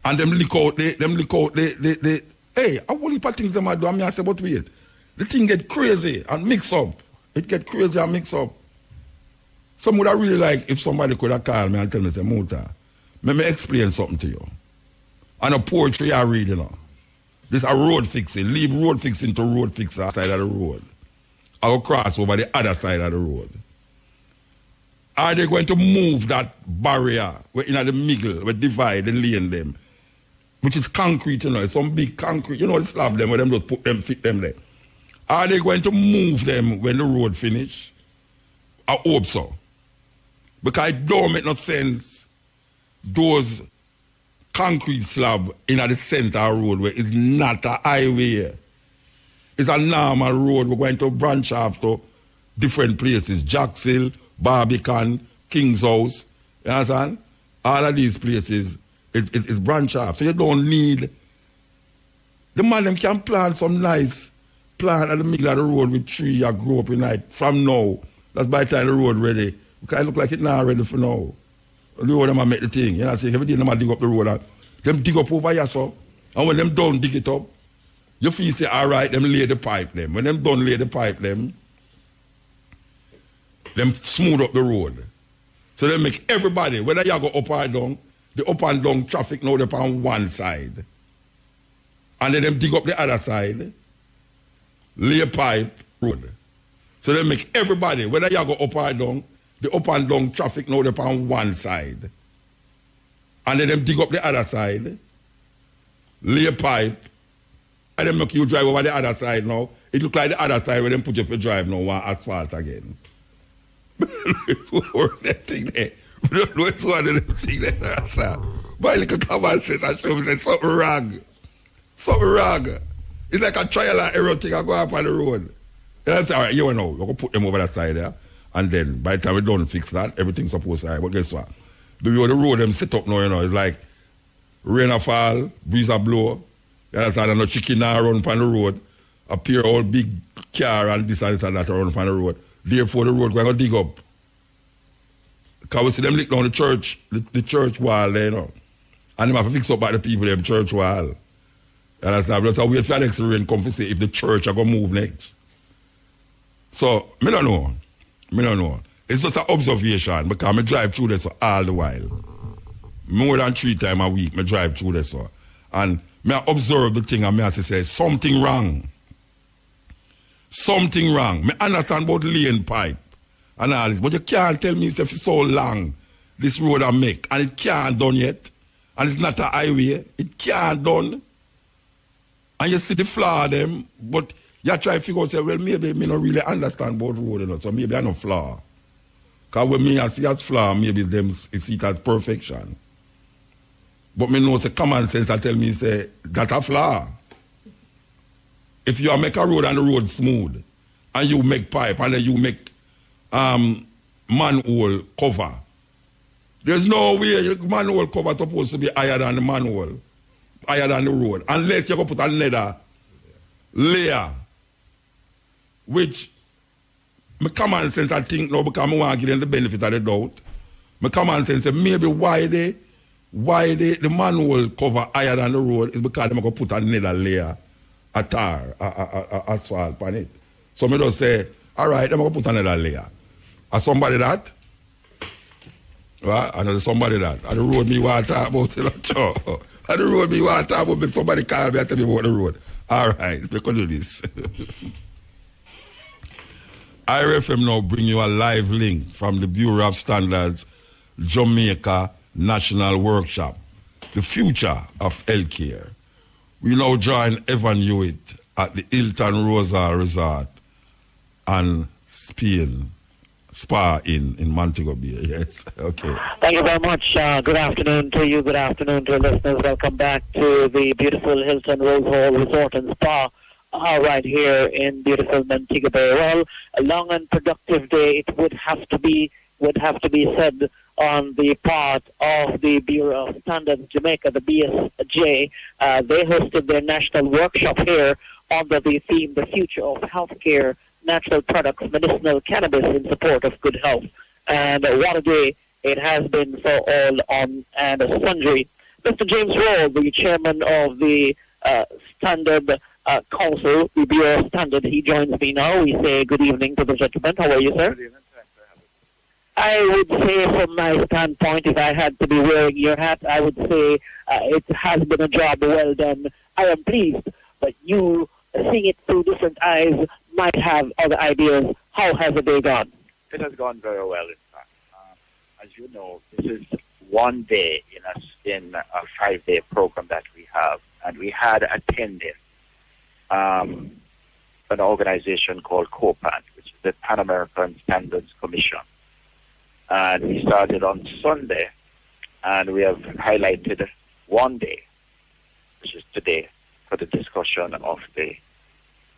and them lick out the hey, I want to things them I do. I say, but wait, the thing get crazy and mix up. It get crazy and mix up. Some would have really like if somebody could have called me and tell me, say, Muta, let me explain something to you. And a poetry I read, you know. This a road fixing. Leave road fixing to road fixer side of the road. I'll cross over the other side of the road. Are they going to move that barrier in the middle, where divide the lane them, which is concrete, you know, some big concrete, you know, the slab them, where them just put them, fit them there. Are they going to move them when the road finish? I hope so. Because it don't make no sense, those concrete slab in the center of the road where it's not a highway. It's a normal road. We're going to branch off to different places. Jacks Hill, Barbican, King's House. You understand? All of these places, it's branch off. So you don't need... The man them can plant some nice plant at the middle of the road with tree that grow up in night from now. That's by the time the road ready. Because it look like it's not ready for now. The road them make the thing. You know what I'm saying? Every day them dig up the road. And them dig up over here, so. And when them done dig it up, you feel say, all right, them lay the pipe them. When them done lay the pipe them smooth up the road. So they make everybody, whether you go up or down, the up and down traffic now they're on one side. And then them dig up the other side, lay a pipe road. So they make everybody, whether you go up or down, the up and down traffic now they're on one side. And then them dig up the other side, lay a pipe, and then make you drive over the other side now. It look like the other side where them put you for drive now, one asphalt again. It's one of them thing there. We don't know it's one of them thing there, sir. But I look come and say that show me something wrong. Something wrong. It's like a trial and error thing I go up on the road. And I say, all right, you know, you're going to put them over that side there. And then by the time we don't fix that, everything's supposed to happen. But guess what? The way the road them set up now, you know, it's like rain a fall, breeze a blow. You understand? And no chicken now run upon the road. A pair of old big car and this and that run upon the road. Therefore, the road going to dig up. Because we see them lick down the church wall there, you know. And they have to fix up by the people, them church wall. You understand? But so wait for the next rain come to say if the church are going to move next. So, I don't know. It's just an observation because I drive through this all the while. More than 3 times a week, I drive through this. And I observe the thing and I say, something wrong. Something wrong. I understand about lane pipe and all this, but you can't tell me it's so long, this road I make, and it can't done yet. And it's not a highway. It can't done. And you see the flaw them, but you try to figure out, say, well, maybe me not really understand about road, you know, so maybe I no flaw. Because when me I see as flaw, maybe them see it as perfection. But me know, say, common sense I tell me, say, that a flaw. If you make a road and the road smooth, and you make pipe, and then you make manhole cover, there's no way the manhole cover is supposed to be higher than the manhole, higher than the road, unless you go put another layer, which my common sense I think now, because I want to give them the benefit of the doubt, my common sense say maybe why the manhole cover higher than the road is because they're going to put another layer a tar, asphalt on it. So me just say, all right, I'm going to put another layer. And somebody that? Right? And somebody that. And the road me want to talk about, you know, and the road me want to talk about, somebody call me and tell me about the road. All right, we can do this. IRFM now bring you a live link from the Bureau of Standards Jamaica National Workshop, the future of healthcare. We now join Evan Hewitt at the Hilton Rosa Resort and Spa in Montego Bay. Yes, okay. Thank you very much. Good afternoon to you. Good afternoon to our listeners. Welcome back to the beautiful Hilton Rose Hall Resort and Spa right here in beautiful Montego Bay. Well, a long and productive day. It would have to be said on the part of the Bureau of Standards Jamaica, the BSJ. They hosted their national workshop here under the theme, The Future of Healthcare, Natural Products, Medicinal Cannabis in Support of Good Health. And what a day it has been for all on and sundry. Mr. James Roll, the chairman of the Standard Council, the Bureau of Standard, he joins me now. We say good evening to the gentleman. How are you, sir? Good evening. I would say from my standpoint, if I had to be wearing your hat, I would say it has been a job well done. I am pleased, but you, seeing it through different eyes, might have other ideas. How has the day gone? It has gone very well, in fact. As you know, this is one day in a 5-day program that we have, and we had attended an organization called COPAN, which is the Pan American Standards Commission. And we started on Sunday, and we have highlighted one day, which is today, for the discussion of the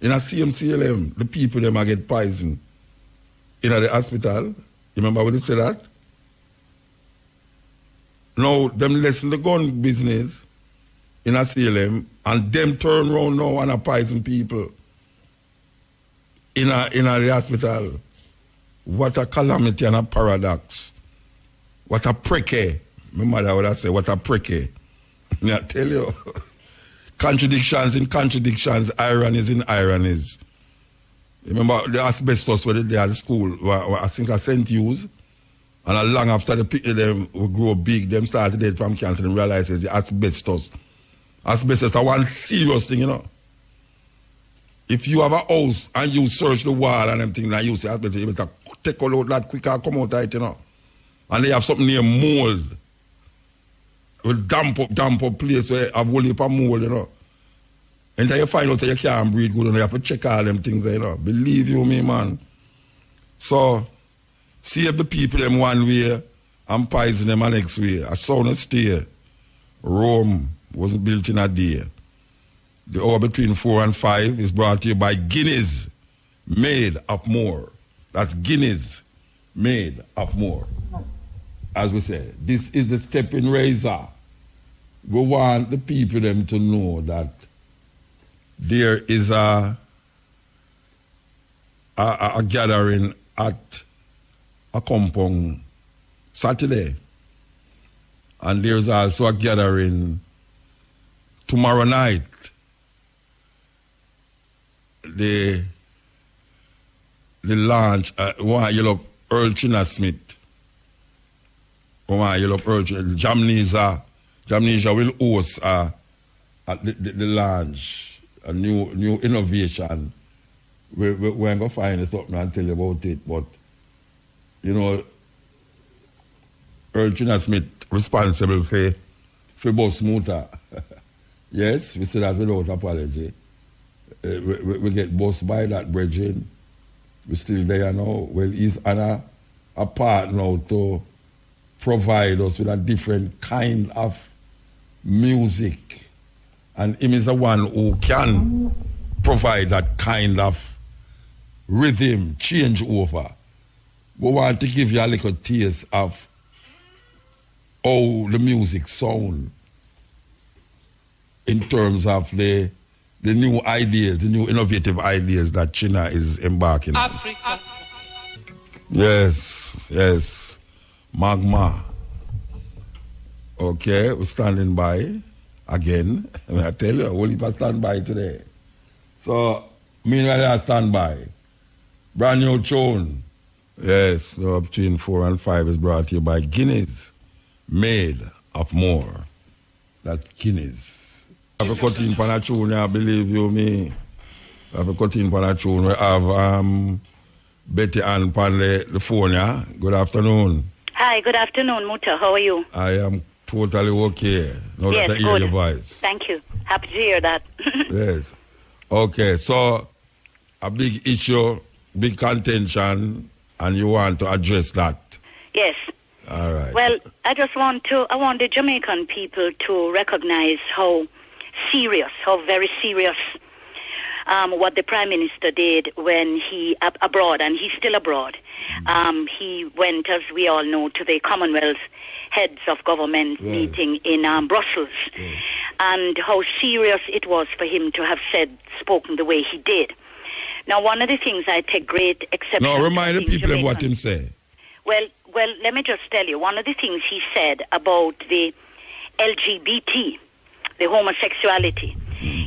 In a CMCLM, the people them a get poison in the hospital. You remember what they say that? Now, them lessen the gun business in a CLM and them turn around now and a poison people in the hospital. What a calamity and a paradox. What a precce. My mother would have said, what a precce. I tell you. Contradictions in contradictions, ironies in ironies. Remember the asbestos where they had school, I think I sent use, and long after the people them will grow big, them started dead from cancer and realize it's the asbestos. Asbestos is one serious thing, you know. If you have a house and you search the wall and them things and you say asbestos, you better take all out that quick and come out of it, you know. And they have something near mold. With damp up place where have whole heap of mold, you know. And then you find out that you can't breathe good and you have to check all them things, you know. Believe you me, man. So, save the people them one way and poison them the next way. A sound stay. Rome wasn't built in a day. The hour between 4 and 5 is brought to you by Guinness, made of more. That's Guinness, made of more. As we say, this is the stepping razor. We want the people them to know that there is a gathering at a compound Saturday. And there's also a gathering tomorrow night. The launch, one yellow Earl China Smith. One yellow Earl Jamnesia will host at the launch, a new innovation. We're going to find something and tell you about it. But, you know, Earl China Smith responsible for Boss Muta. Yes, we say that without apology. We get bossed by that brethren. We're still there now. Well, he's on a part now to provide us with a different kind of music. And him is the one who can provide that kind of rhythm, change over. We want to give you a little taste of how the music sound in terms of the new ideas, the new innovative ideas that China is embarking on. Africa. Yes. Magma. Okay, we're standing by again. I tell you, we'll leave a stand by today. So, meanwhile, I stand by. Brand new tune. Yes, so between 4 and 5 is brought to you by Guinness, made of more. That's Guinness. I have a cut in for a tune, I believe you me. I have a cut in for a tune. We have Betty Ann on the phone, yeah? Good afternoon. Hi, good afternoon, Muta. How are you? I am totally okay. Now yes, that I hear your voice. Thank you. Happy to hear that. Yes. Okay, so a big issue, big contention, and you want to address that. Yes. All right. Well, I want the Jamaican people to recognize how very serious what the Prime Minister did when he abroad, and he's still abroad. He went, as we all know, to the Commonwealth Heads of Government meeting in Brussels, and how serious it was for him to have spoken the way he did. Now, one of the things I take great exception to... No, remind the people of what him say. Well, let me just tell you, one of the things he said about the LGBT, the homosexuality,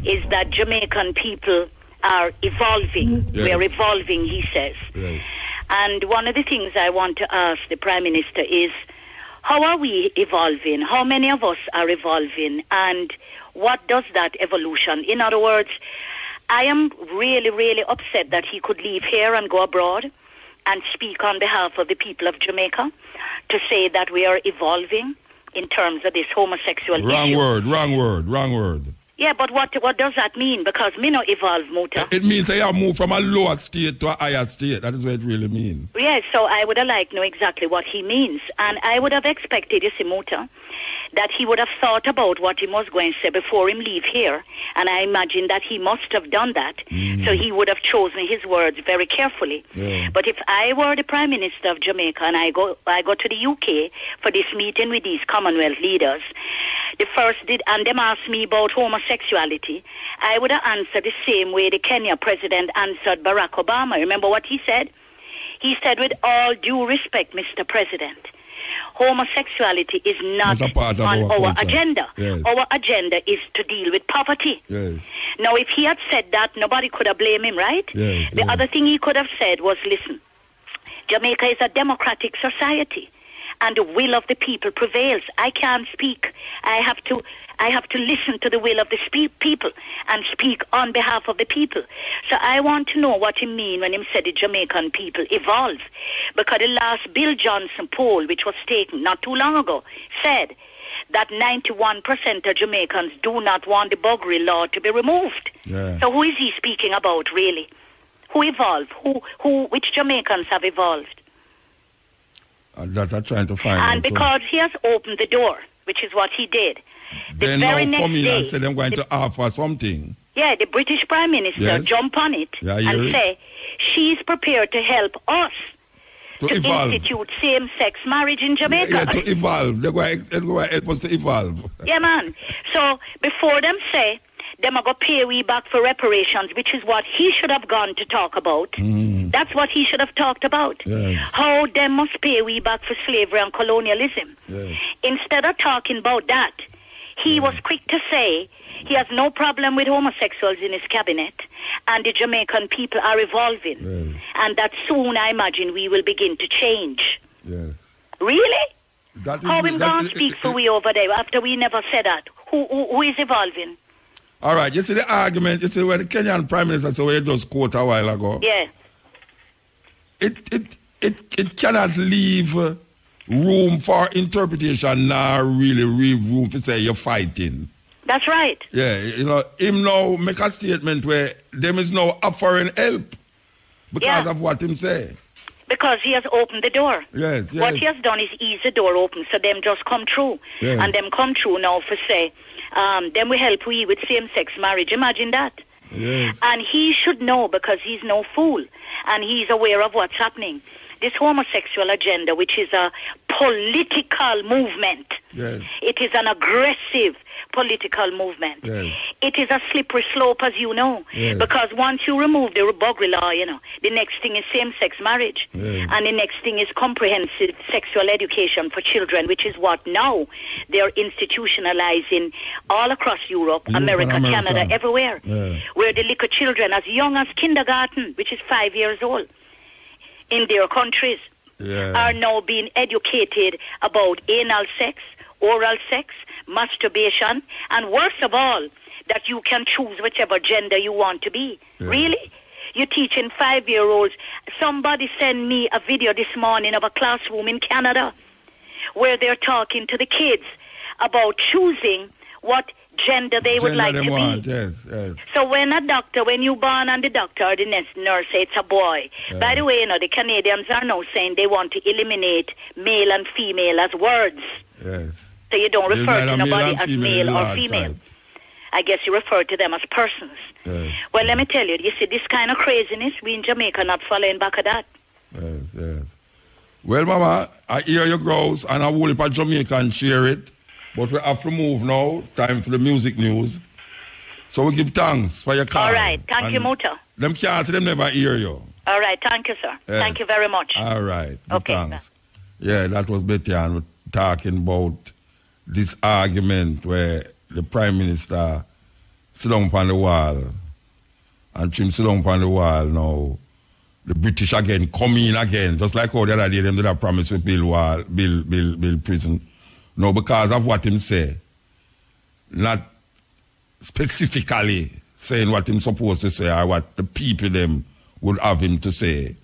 is that Jamaican people are evolving. Yes. We are evolving, he says. Yes. And one of the things I want to ask the Prime Minister is, how are we evolving? How many of us are evolving? And what does that evolution? In other words, I am really, really upset that he could leave here and go abroad and speak on behalf of the people of Jamaica to say that we are evolving in terms of this homosexual issue. Wrong word. Yeah, but what does that mean? Because me no evolve, Muta. It means that you have moved from a lower state to a higher state. That is what it really means. Yes, so I would have liked to know exactly what he means. And I would have expected, you see, Muta, that he would have thought about what he was going to say before him leave here. And I imagine that he must have done that. So he would have chosen his words very carefully. Yeah. But if I were the Prime Minister of Jamaica and I go to the UK for this meeting with these Commonwealth leaders, the first did, and them asked me about homosexuality, I would have answered the same way the Kenya president answered Barack Obama. Remember what he said? He said, with all due respect, Mr. President, homosexuality is not on our agenda. Yes. Our agenda is to deal with poverty. Yes. Now, if he had said that, nobody could have blamed him, right? Yes, the other thing he could have said was, listen, Jamaica is a democratic society, and the will of the people prevails. I can't speak. I have to listen to the will of the people and speak on behalf of the people. So I want to know what he mean when he said the Jamaican people evolve. Because the last Bill Johnson poll, which was taken not too long ago, said that 91% of Jamaicans do not want the buggery law to be removed. Yeah. So who is he speaking about, really? Who evolved? Which Jamaicans have evolved? That I'm trying to find out. And because he has opened the door, which is what he did. They now come in and say they're going to offer something. Yeah, the British Prime Minister jump on it and say she's prepared to help us to institute same-sex marriage in Jamaica. Yeah, to evolve. They're going to help us to evolve. Yeah, man. So before them say, them are going to pay we back for reparations, which is what he should have gone to talk about. That's what he should have talked about. Yes. How them must pay we back for slavery and colonialism. Yes. Instead of talking about that, he was quick to say he has no problem with homosexuals in his cabinet, and the Jamaican people are evolving. Yes. And that soon, I imagine, we will begin to change. Yes. Really? How him going to speak for we over there after we never said that? Who is evolving? All right, you see the argument, you see where the Kenyan Prime Minister said, we just quote a while ago. Yeah. It cannot leave room for interpretation, nor really leave room to say you're fighting. That's right. Yeah, you know, him now make a statement where them is now offering help because of what him say. Because he has opened the door. Yes, yes. What he has done is ease the door open, so them just come through. Yes. And them come through now for say, then we help we with same-sex marriage. Imagine that. Yes. And he should know because he's no fool. And he's aware of what's happening. This homosexual agenda, which is a political movement. Yes. It is an aggressive political movement. Yes. It is a slippery slope, as you know. Yes. Because once you remove the buggery law, you know, the next thing is same-sex marriage. Yes. And the next thing is comprehensive sexual education for children, which is what now they're institutionalizing all across Europe, America, Canada, everywhere. Yeah. Where the little children as young as kindergarten, which is 5 years old, in their countries, are now being educated about anal sex, oral sex, masturbation, and worst of all, that you can choose whichever gender you want to be. Yeah. Really? You're teaching 5-year-olds. Somebody sent me a video this morning of a classroom in Canada where they're talking to the kids about choosing what gender they would like to be. Yes, yes. So when you born and the doctor or the nurse say it's a boy. Yeah. By the way, you know, the Canadians are now saying they want to eliminate male and female as words. Yes. So you don't refer to nobody as male or female. Outside. I guess you refer to them as persons. Yes. Well, let me tell you, you see, this kind of craziness, we in Jamaica not following back of that. Yes, yes. Well, Mama, I hear your growls and I will heap of Jamaican share it. But we have to move now. Time for the music news. So we give thanks for your call. All right. Thank you, Muta. Them can't, them never hear you. All right. Thank you, sir. Yes. Thank you very much. All right. Okay. Thanks. Yeah, that was Betty Ann talking about this argument where the Prime Minister sit down upon the wall and him sit down upon the wall now. The British again come in again, just like how the other day them did a promise with build prison. No, because of what him say, not specifically saying what him supposed to say or what the people them would have him to say.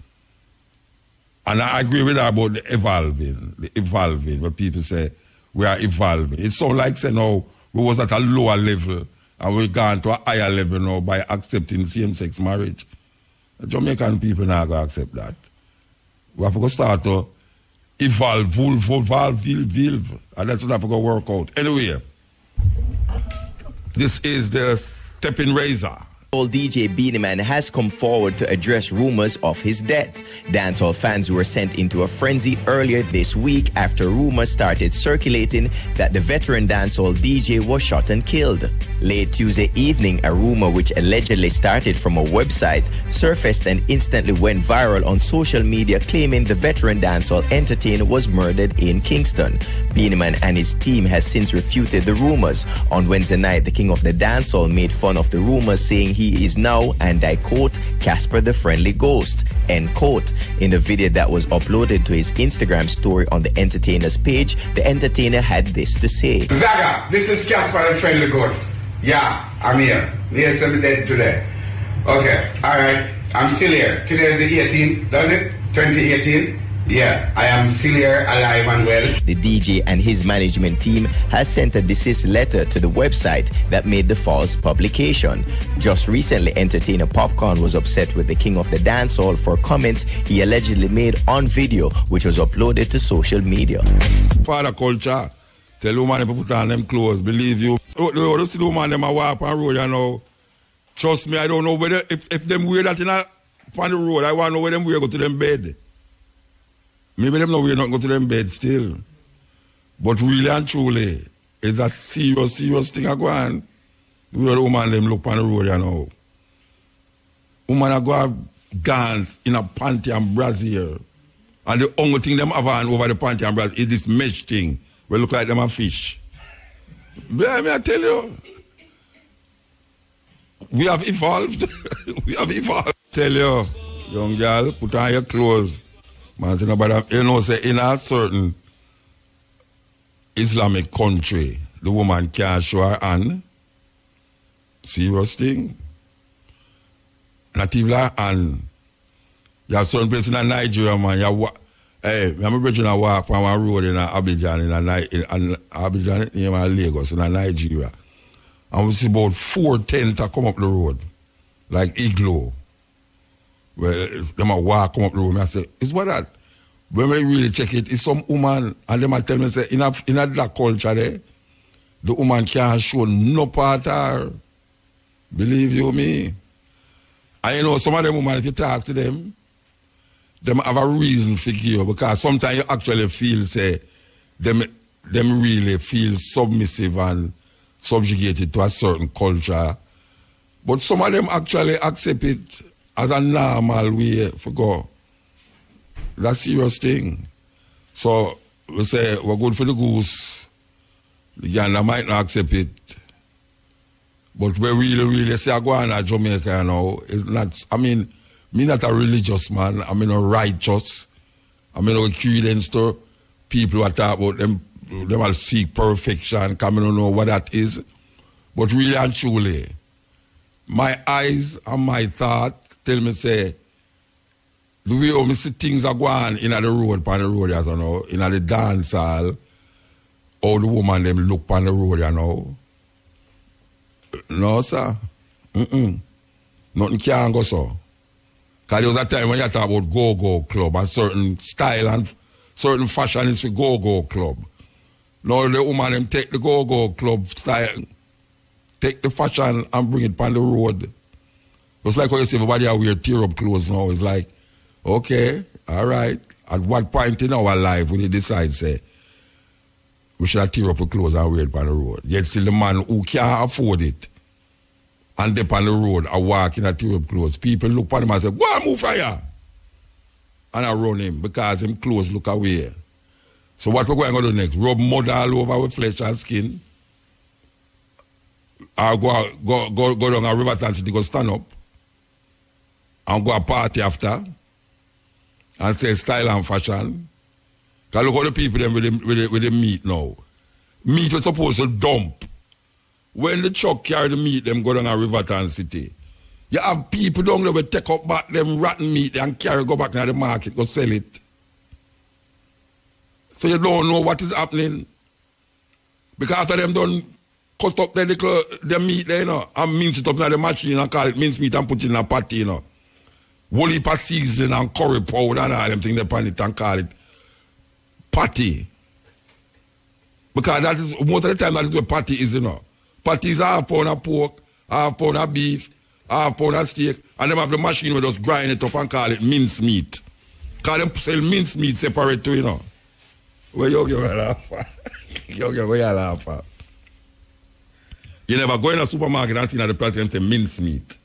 And I agree with that about the evolving, where people say we are evolving. It sounds like, say, no, we was at a lower level And we've gone to a higher level now by accepting same-sex marriage. The Jamaican people not going to accept that. We have to start to evolve, and that's what we have to work out. Anyway, this is the Steppin Razor. DJ Beenie Man has come forward to address rumors of his death. Dancehall fans were sent into a frenzy earlier this week after rumors started circulating that the veteran dancehall DJ was shot and killed. Late Tuesday evening, a rumor which allegedly started from a website surfaced and instantly went viral on social media, claiming the veteran dancehall entertainer was murdered in Kingston. Beenie Man and his team has since refuted the rumors. On Wednesday night, the king of the dancehall made fun of the rumors, saying he is now, and I quote, Casper the Friendly Ghost, end quote. In the video that was uploaded to his Instagram story on the entertainer's page, the entertainer had this to say. Zaga, this is Casper the Friendly Ghost. Yeah, I'm here. Yes, I'm dead today. Okay, alright. I'm still here. Today is the 18th, does it? 2018? Yeah, I am still here, alive and well. The DJ and his management team has sent a desist letter to the website that made the false publication. Just recently, entertainer Popcorn was upset with the king of the dancehall for comments he allegedly made on video, which was uploaded to social media. Father culture, tell woman if you put on them clothes, believe you. You see the woman them a walk on road, you know. Trust me, I don't know whether if them wear that on the road, I want to know where them wear go to them bed. Maybe them know we're not go to them bed still. But really and truly, it's a serious thing I go on. Where the woman them look on the road, you know. Woman I go have dance in a panty and brassiere. And the only thing them have on over the panty and brassiere is this mesh thing. We look like them a fish. But I tell you, we have evolved. We have evolved. Tell you, young girl, put on your clothes. Man, you know, say in a certain Islamic country, the woman can't show her hand. Serious thing. Not even her hand. You have certain places in Nigeria, man. I'm a bridge I walk on one road in Abidjan, in Abidjan, in Lagos, in Nigeria. And we see about 4 tents come up the road, like igloo. Well, them a walk come up the road, and I say, is what that? When we really check it, it's some woman, and them a tell me, say, in a black culture there, the woman can't show no part of her. Believe you me. And you know, some of them women, if you talk to them have a reason for you, because sometimes you actually feel, say, them really feel submissive and subjugated to a certain culture. But some of them actually accept it as a normal way for go. That's a serious thing. So we say we're good for the goose. The gander might not accept it. But we really say I go on at Jamaica now. It's not, I mean, me not a religious man. I mean a righteous. I mean a credence to people who talk about them will seek perfection, because I don't know what that is. But really and truly, my eyes and my thoughts tell me, say, the way how me see things are going in the road, on the road, you know, in the dance hall, how the woman them look on the road, you know. No, sir. Nothing can go so. Because there was a time when you talk about go-go club and certain style and certain fashion is for go-go club. Now the woman them take the go-go club style, take the fashion and bring it on the road. It's like how you see everybody wear tear-up clothes now. It's like, okay, all right. At what point in our life will you decide, say, we should have tear up the clothes and wear it on the road? Yet still the man who can't afford it and dip on the road and walk in a tear up clothes, people look at him and say, go and move fire. And I run him because him clothes look away. So what we're going to do next? Rub mud all over with flesh and skin? Or go down a river and city, go stand up and go a party after and say style and fashion? Because look at the people them with the meat now. Meat was supposed to dump. When the truck carry the meat, them go down a Riverton City. You have people down there will take up back them rotten meat and go back to the market, go sell it. So you don't know what is happening. Because after them done cut up the meat there, you know, and mince it up in the machine and call it mince meat and put it in a patty, you know. Whole heap of seasoning and curry powder and all them things upon it and call it patty. Because that is, most of the time, that is what patty is, you know. Patty is half pound of pork, half pound of beef, half pound of steak, and them have the machine where just grind it up and call it mince meat. Because them sell mince meat separate too, you know. Where you get a laugh at? You get where you laugh at? You never go in a supermarket and see that the price and say mince meat.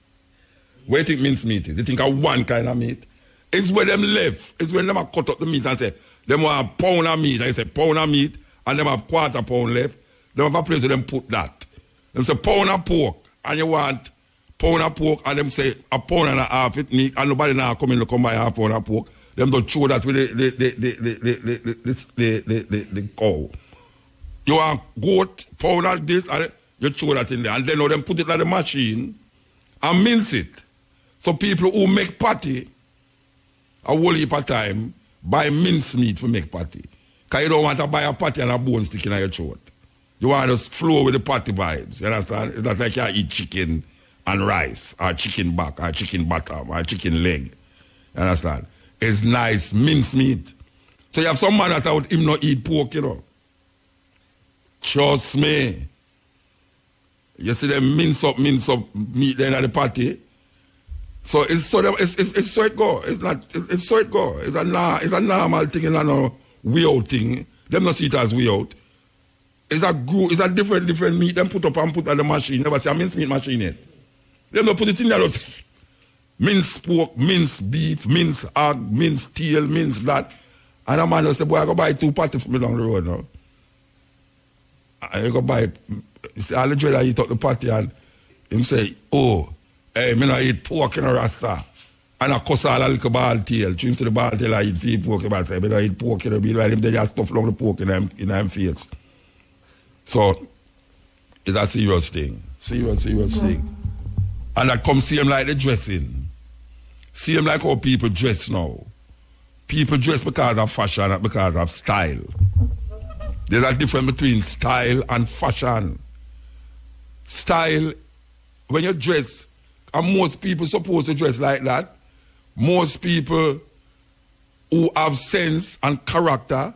Where do you think mince meat is? You think of one kind of meat? It's where them live. It's when them have cut up the meat and say, them want a pound of meat. I say pound of meat, and them have quarter pound left. Them have a place where them put that. Them say pound of pork, and you want pound of pork, and them say a pound and a half it meat, and nobody now come in to come buy half pound of pork. Them don't show that with the cow. You want goat, pound of this, and you throw that in there. And then them put it in the machine and mince it. So people who make patty, a whole heap of time, buy mince meat to make patty. Because you don't want to buy a patty and a bone sticking in your throat. You want to just flow with the patty vibes. You understand? It's not like you eat chicken and rice, or chicken back, or chicken bottom, or chicken leg. You understand? It's nice mince meat. So you have some man that out him not eat pork, you know. Trust me. You see them mince up meat there at the party. So it's so it go. It's so it go. It's a normal thing and a weird thing. Them not see it as weird. It's a different meat. Them put up and put on the machine. Never see a mince meat machine yet. Them not put it in there. Mince pork, mince beef, mince hog, mince tail, mince that. And a man will say, boy, I go buy 2 patties for me down the road now. And you go buy, you see, all the dread I eat up the patty and him say, oh, hey, me not eat pork in a rasta. And I cuss all a little ball tail. Him say the ball tail I eat feed pork, but I say, me not eat pork in a meal. Him they just stuff along the pork in them face. So, it's a serious thing. Serious thing. And that comes see him like the dressing. See him like how people dress now. People dress because of fashion, not because of style. There's a difference between style and fashion. Style, when you dress, and most people supposed to dress like that, most people who have sense and character,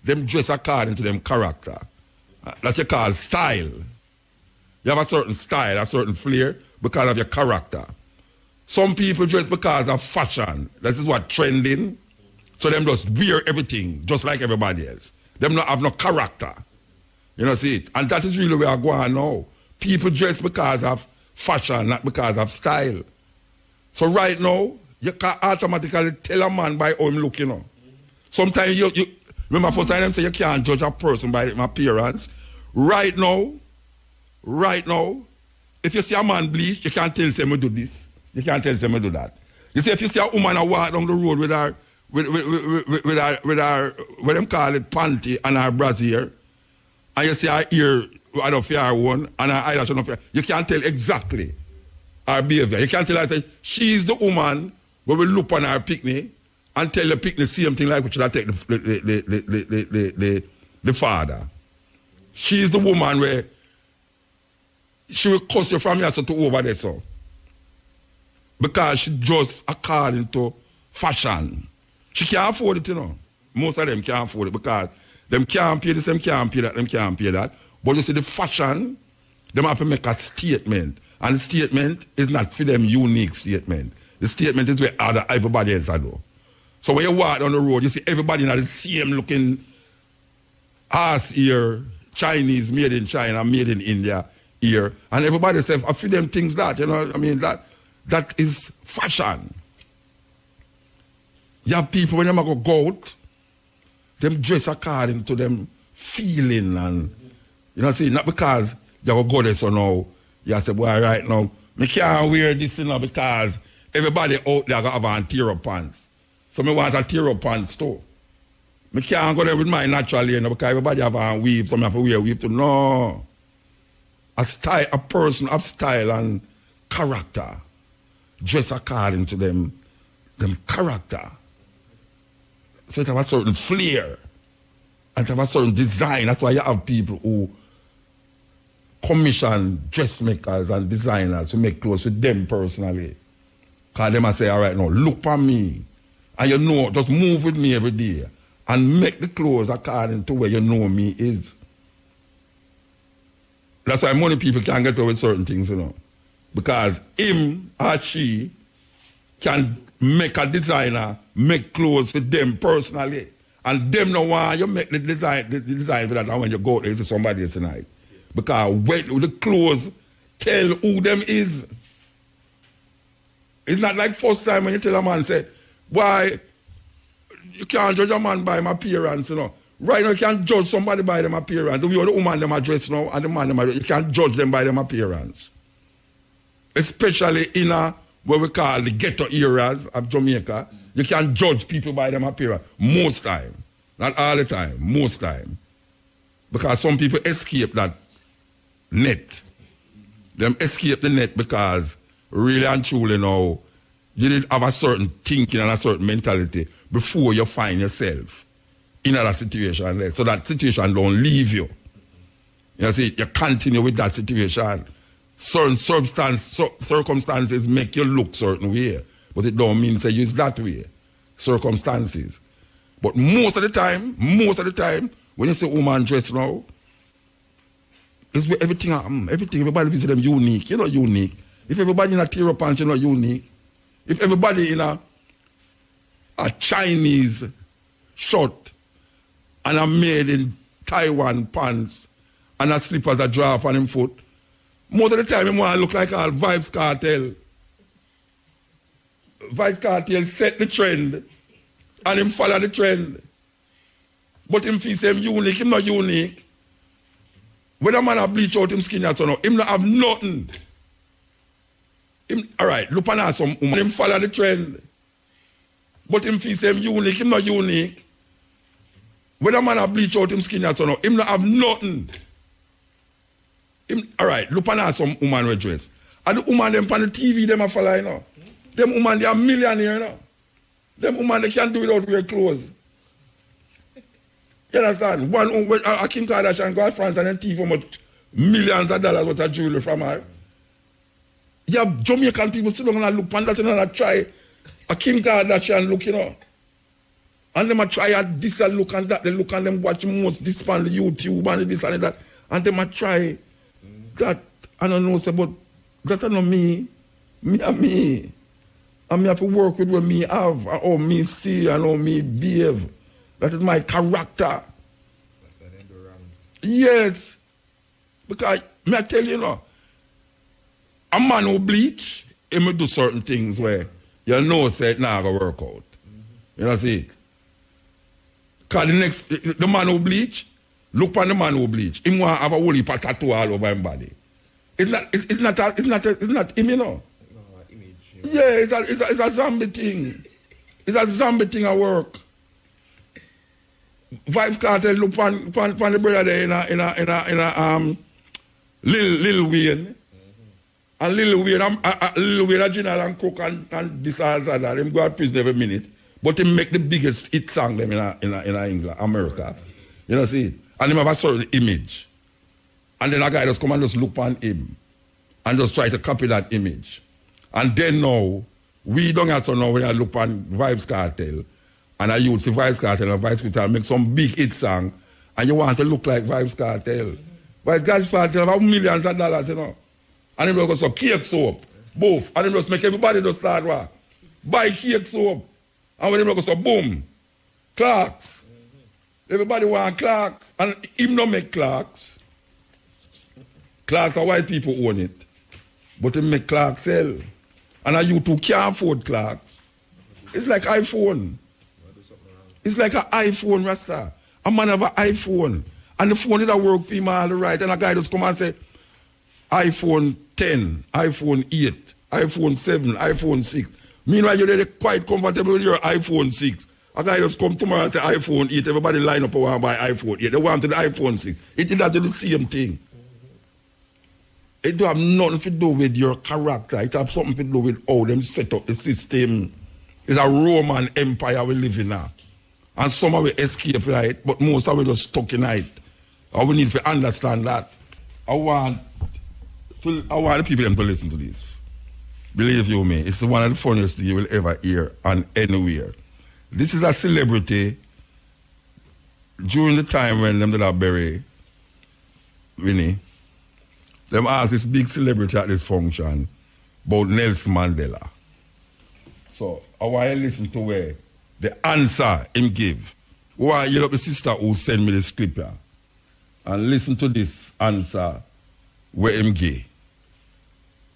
them dress according to them character. That's what you call style. You have a certain style, a certain flair, because of your character. Some people dress because of fashion. That is what trending. So them just wear everything, just like everybody else. Them not have no character. You know, see it? And that is really where I go on now. People dress because of fashion, not because of style. So right now, you can automatically tell a man by how him look, you know. Sometimes you remember first time them say you can't judge a person by their appearance. Right now, if you see a man bleach, you can't tell him to do this. You can't tell him to do that. You see, if you see a woman walk down the road with her what them call it, panty and her brassiere, and you see her ear out of her one and her eyelash out of her, you can't tell exactly her behavior. You can't tell her that she's the woman who will look on her picnic and tell the picnic the same thing like which will take the father. She's the woman where she will cuss you from here to over there, so. Because she just according to fashion. She can't afford it, you know. Most of them can't afford it because them can't pay this, them can't pay that, them can't pay that. But you see the fashion, them have to make a statement. And the statement is not for them unique statement. The statement is where everybody else do. So when you walk down the road, you see everybody in the same looking ass ear, Chinese, made in China, made in India ear. And everybody says, I feel them things that, you know, I mean, that is fashion. You have people, when they go out, them dress according to them feeling and, you know, see, not because you go there so now, you say, boy, right now, me can't wear this, you know, because everybody out there have on tear-up pants. So me want a tear-up pants too. Me can't go there with my natural hair, you know, because everybody have on weave, so me have to wear weave too. No. A person of style and character. Dress according to them character. So it have a certain flair. And it have a certain design. That's why you have people who commission dressmakers and designers to make clothes for them personally. Because them I say, all right, now, look for me. And you know, just move with me every day. And make the clothes according to where you know me is. That's why many people can't get away with certain things, you know. Because him or she can make a designer make clothes for them personally. And them no want you make the design for that, and when you go there to somebody else tonight. Because when the clothes tell who them is. It's not like first time when you tell a man, say, why, you can't judge a man by his appearance, you know. Right now, you can't judge somebody by their appearance. The woman them address now, and the man them address, you can't judge them by their appearance. Especially in what we call the ghetto areas of Jamaica, you can judge people by their appearance. Most time. Not all the time, most time. Because some people escape that net. Them escape the net because really and truly now, you didn't have a certain thinking and a certain mentality before you find yourself in a situation. So that situation don't leave you. You see, you continue with that situation. Certain circumstances make you look certain way, but it don't mean say you is that way. Circumstances. But most of the time, when you say woman dress now, it's where everything, everybody visit them unique. You're not unique. If everybody in a tear pants, you're not unique. If everybody in a Chinese shirt and a made in Taiwan pants and a slippers that drop on him foot, most of the time, he want to look like all Vibes Cartel. Vibes Cartel set the trend, and him follow the trend. But him feel him unique, him not unique. When a man a bleach out him skin or no, him not have nothing. Him, all right, look at some woman, him follow the trend. But him feel him unique, him not unique. When a man a bleach out him skin or no, him not have nothing. All right, look at some woman with dress. And the woman them on the TV, them a follow, you know. Them woman, they are millionaire, you know. Them woman, they can't do it without wear clothes. You understand? One, Kim Kardashian go to France and then TV for much millions of dollars worth of jewelry from her. Yeah, Jamaican people still don't look on that and try a Kim Kardashian look, you know. And them a try at this and look and that, they look and them watch most this on the YouTube and this and that. And them a try that, I don't know, say, but that's not me. Me. And me have to work with what me have, and how me stay, and how me behave. That is my character. That's that endurance. Yes. Because, me I tell you, know, a man who bleach, he may do certain things where you know say it not going to work out. You know see? Because the man who bleach, look on the man who bleach. He want to have a whole heap of tattoo all over his body. It's not him, you know. Yeah, it's a zombie thing. It's a zombie thing at work. Vibes Cartel look on the brother there in a Lil Wayne. And Lil Wayne a general and cook and this and that. Him go to prison every minute. But he make the biggest hit song them in England, America. You know see? And him have a certain image. And then a guy just come and just look on him. And just try to copy that image. And then now, we don't have to know when I look on Vibes Cartel, and I use the Vibes Cartel and Vibes Cartel make some big hit song, and you want to look like Vibes Cartel. Vibes Cartel have millions of dollars, you know. And then we go so cake soap, both. And then just make everybody just start what? Buy cake soap. And when they go so boom, Clarks. Everybody want Clarks. And him not make Clarks. Clarks are white people own it. But he make Clarks sell. And you two can't afford Clarks. It's like iPhone. It's like an iPhone, Rasta. A man have an iPhone. And the phone is a work for him all right. And a guy just come and say, iPhone 10, iPhone 8, iPhone 7, iPhone 6. Meanwhile, you're quite comfortable with your iPhone 6. A guy just come tomorrow and say iPhone 8. Everybody line up and want to buy iPhone 8. They wanted the iPhone 6. It is not the same thing. It don't have nothing to do with your character. It have something to do with how them set up the system. It's a Roman Empire we live in now. And some of it escape, right? But most of it just stuck in it. And we need to understand that. I want I want the people them to listen to this. Believe you me, it's one of the funniest things you will ever hear and anywhere. This is a celebrity during the time when them did have bury Winnie. Them asked this big celebrity at this function about Nelson Mandela. So I want you to listen to where the answer him give. I want you to the sister who sent me this clip here and listen to this answer where him give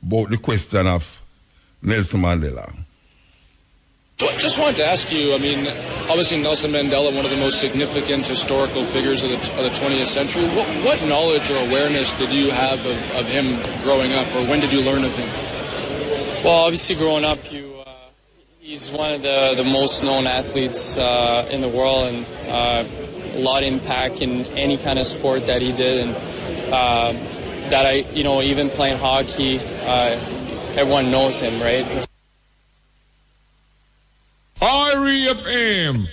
about the question of Nelson Mandela. Just wanted to ask you, I mean, obviously Nelson Mandela, one of the most significant historical figures of the 20th century. What knowledge or awareness did you have of him growing up, or when did you learn of him? Well, obviously growing up, he's one of the most known athletes in the world, and a lot of impact in any kind of sport that he did, and that even playing hockey, everyone knows him, right? REFM,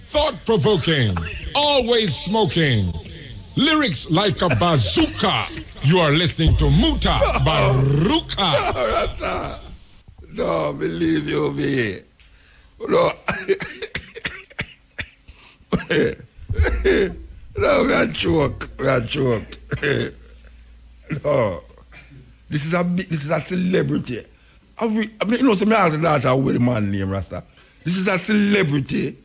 thought-provoking, always smoking, lyrics like a bazooka. You are listening to MUTABARUKA. No, believe you me. No. No, we are joke. No. This is a celebrity. I mean, you know, so me ask that with the man name, Rasta. This is a celebrity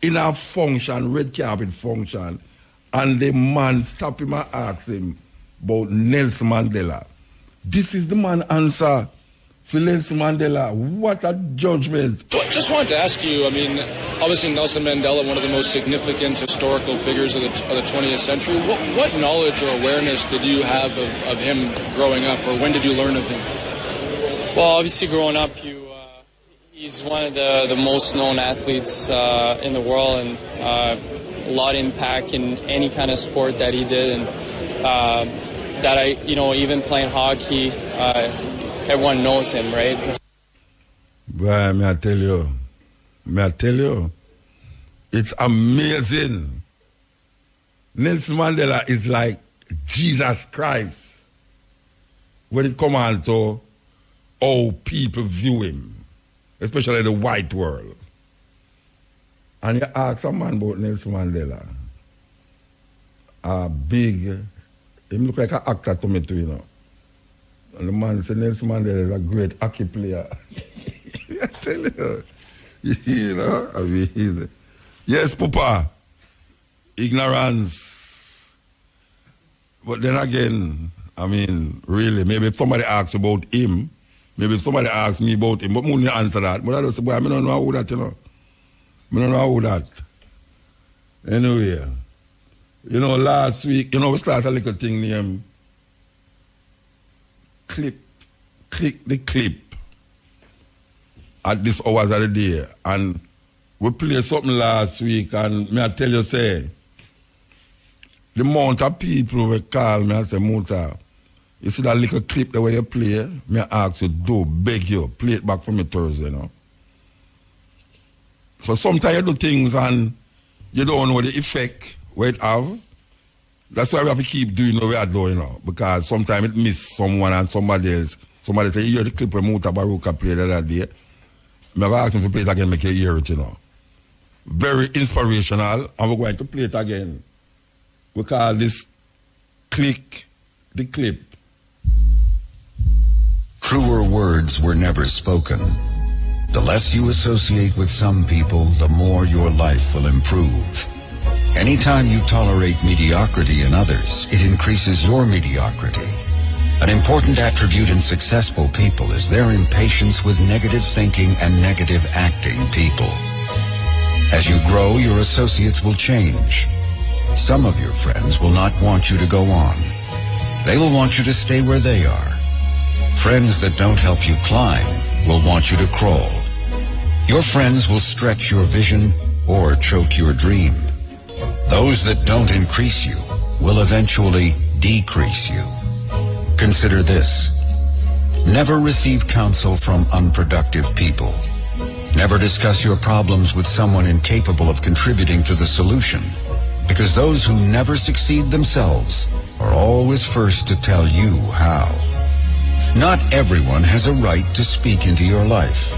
in a function, red carpet function, and the man stop him and ask him about Nelson Mandela. This is the man answer for Nelson Mandela. What a judgment. Just wanted to ask you, I mean, obviously Nelson Mandela, one of the most significant historical figures of the 20th century. What knowledge or awareness did you have of him growing up, or when did you learn of him? Well, obviously growing up, he's one of the most known athletes in the world, and a lot of impact in any kind of sport that he did, and that even playing hockey, everyone knows him, right? Boy, may I tell you, it's amazing. Nelson Mandela is like Jesus Christ when it comes on to how people view him, especially the white world. And you ask a man about Nelson Mandela, he look like an actor to me too, you know. And the man said Nelson Mandela is a great hockey player. I tell you know, I mean, yes, Papa, ignorance. But then again, I mean, really, maybe if somebody asks about him, maybe if somebody asks me about him, but I wouldn't answer that. But I don't say, boy, I don't know how that, you know. I don't know how that. Anyway, you know, last week, you know, we started a little thing named click the clip at this hours of the day. And we played something last week, and may I tell you, say, the amount of people will call me and say, Muta, you see that little clip the way you play, me ask you, beg you, play it back for me Thursday, you know. So sometimes you do things and you don't know the effect where it have. That's why we have to keep doing what we are doing, you know, because sometimes it miss someone and somebody else. Somebody say, you hear the clip where MUTABARUKA played the other day. I have asked him to play it again, make you hear it, you know. Very inspirational, and we're going to play it again. We call this Click the Clip. Truer words were never spoken. The less you associate with some people, the more your life will improve. Anytime you tolerate mediocrity in others, it increases your mediocrity. An important attribute in successful people is their impatience with negative thinking and negative acting people. As you grow, your associates will change. Some of your friends will not want you to go on. They will want you to stay where they are. Friends that don't help you climb will want you to crawl. Your friends will stretch your vision or choke your dream. Those that don't increase you will eventually decrease you. Consider this. Never receive counsel from unproductive people. Never discuss your problems with someone incapable of contributing to the solution, because those who never succeed themselves are always first to tell you how. Not everyone has a right to speak into your life.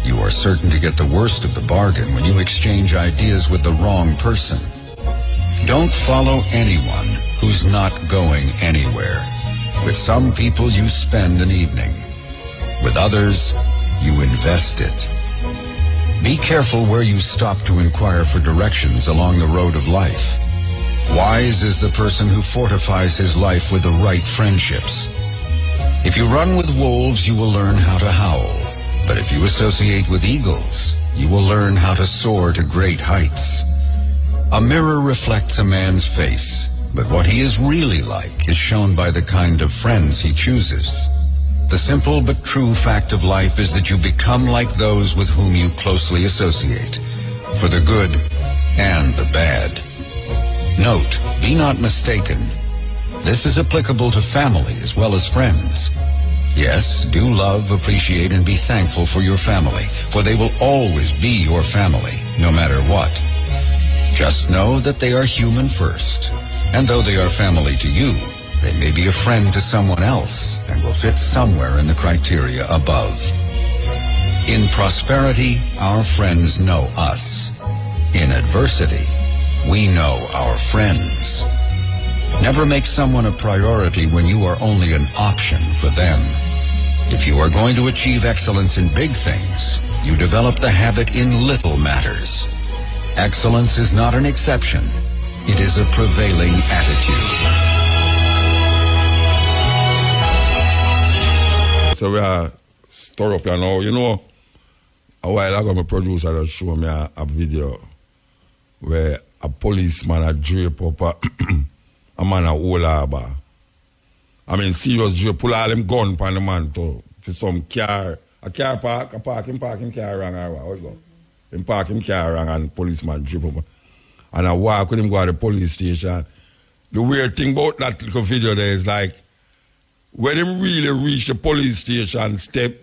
You are certain to get the worst of the bargain when you exchange ideas with the wrong person. Don't follow anyone who's not going anywhere. With some people, you spend an evening. With others, you invest it. Be careful where you stop to inquire for directions along the road of life. Wise is the person who fortifies his life with the right friendships. If you run with wolves, you will learn how to howl. But if you associate with eagles, you will learn how to soar to great heights. A mirror reflects a man's face, but what he is really like is shown by the kind of friends he chooses. The simple but true fact of life is that you become like those with whom you closely associate, for the good and the bad. Note, be not mistaken. This is applicable to family as well as friends. Yes, do love, appreciate, and be thankful for your family, for they will always be your family, no matter what. Just know that they are human first, and though they are family to you, they may be a friend to someone else and will fit somewhere in the criteria above. In prosperity, our friends know us. In adversity, we know our friends. Never make someone a priority when you are only an option for them. If you are going to achieve excellence in big things, you develop the habit in little matters. Excellence is not an exception. It is a prevailing attitude. So we are stir up here now. You know, a while ago my producer just showed me a video where a policeman had drape up a man a whole harbor. I mean, serious drape, pull all them gun upon the man too. For some car, a car park, him car wrong or what go? Him park him car wrong and policeman drape up. And I walk with him go to the police station. The weird thing about that little video there is like, when him really reach the police station step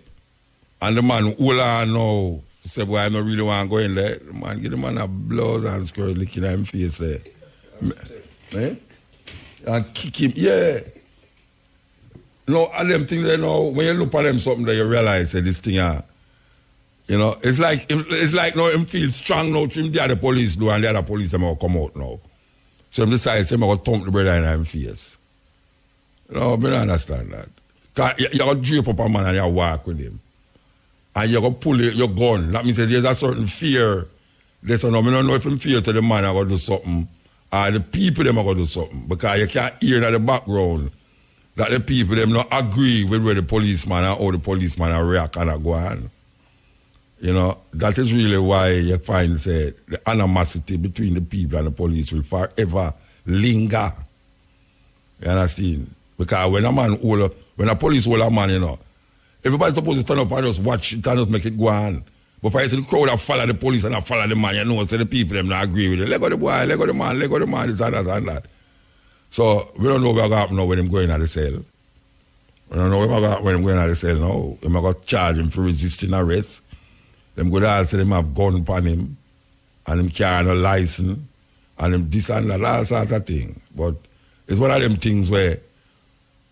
and the man hold on now, say, boy, I don't really want to go in there. The man give the man a blouse and skirt licking at him face there. Eh? And kick him, yeah. No, all them things there now, when you look at them something there, you realize that this thing, you know, it's like now him feel strong now to him, the other police do, and the other police them will come out now. So him decide, say, I'm going to thump the brother in him face. No, I don't understand that. Because you're going to drape up a man and you walk with him. And you're going to pull your gun. That means that there's a certain fear. I don't know if him fear to the man are going to do something or the people them are going to do something. Because you can't hear in the background that the people them not agree with where the policeman and how the policeman are react and go on. You know, that is really why you find say, the animosity between the people and the police will forever linger. You understand? Because when a police hold a man, you know, everybody's supposed to turn up and just watch it and just make it go on. But if I see the crowd that follow the police and that follow the man, you know, so the people them not agree with it. Let go the boy, let go the man, this and that and that. So we don't know what's going to happen now when him going to the cell. We don't know what's going to happen when him going to the cell now. Him going to charge him for resisting arrest. Them go to say them have gun upon him and him carrying a license and him this and that, all sort of thing. But it's one of them things where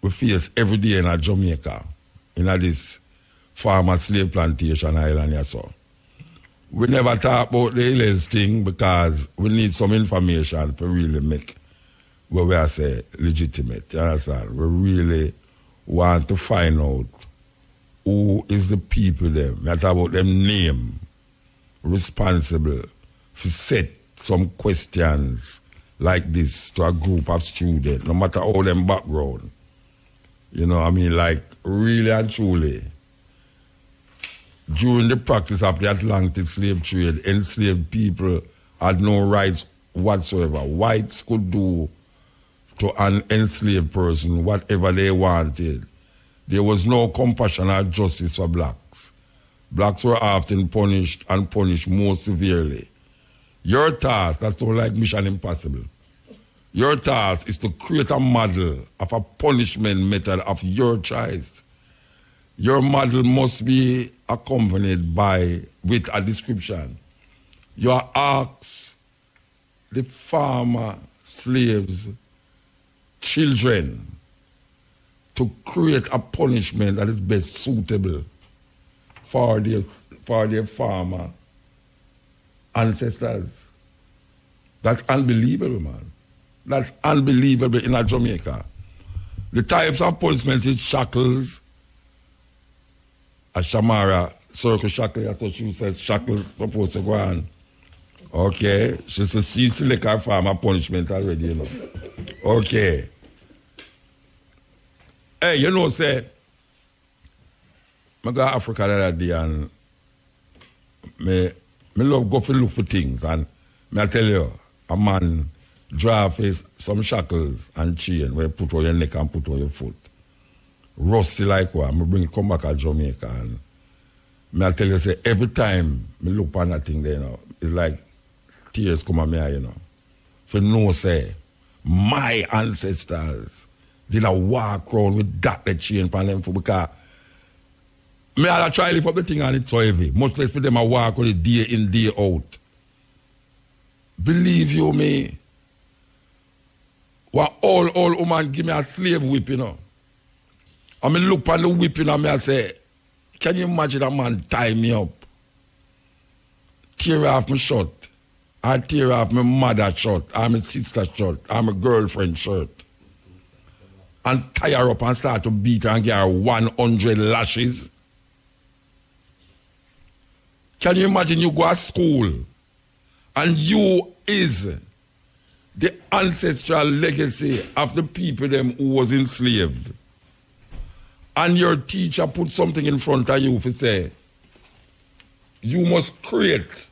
we face every day in Jamaica, in this farmer slave plantation island here. So we never talk about the aliens thing because we need some information to really make what we are say legitimate. You understand? We really want to find out who is the people them. We talk about them name, responsible for set some questions like this to a group of students, no matter all them background. You know, I mean, like, really and truly, during the practice of the Atlantic slave trade, enslaved people had no rights whatsoever. Whites could do to an enslaved person whatever they wanted. There was no compassion or justice for blacks. Blacks were often punished and punished more severely. Your task, that's all like Mission Impossible. Your task is to create a model of a punishment method of your choice. Your model must be accompanied with a description. You ask the farmer, slaves, children to create a punishment that is best suitable for their farmer ancestors. That's unbelievable, man. That's unbelievable in Jamaica. The types of punishment is shackles, a shamara, circle shackle, that's what she says, shackles supposed to go on. Okay, she says she select her farmer punishment already, you know. Okay. Hey, you know, say, I go to Africa the other day and me love go for look for things, and I tell you, a man draw some shackles and chain where you put on your neck and put on your foot. Rusty like what, I bring it come back to Jamaica, and I tell you, say, every time I look on that thing there, you know, it's like tears come on me, you know. For no say, my ancestors did a walk around with that chain on them for because me I try to lift up the thing and it's so heavy. Much less for them a walk on it day in, day out. Believe you me, what all woman give me a slave whip, you know. I mean look on the whip, you know, and I say, can you imagine a man tie me up, tear off my shirt, I tear off my mother's shirt, or my sister's shirt, or my girlfriend's shirt, and tie her up and start to beat her and give her 100 lashes? Can you imagine you go to school and you is the ancestral legacy of the people them who was enslaved, and your teacher put something in front of you to say, you must create.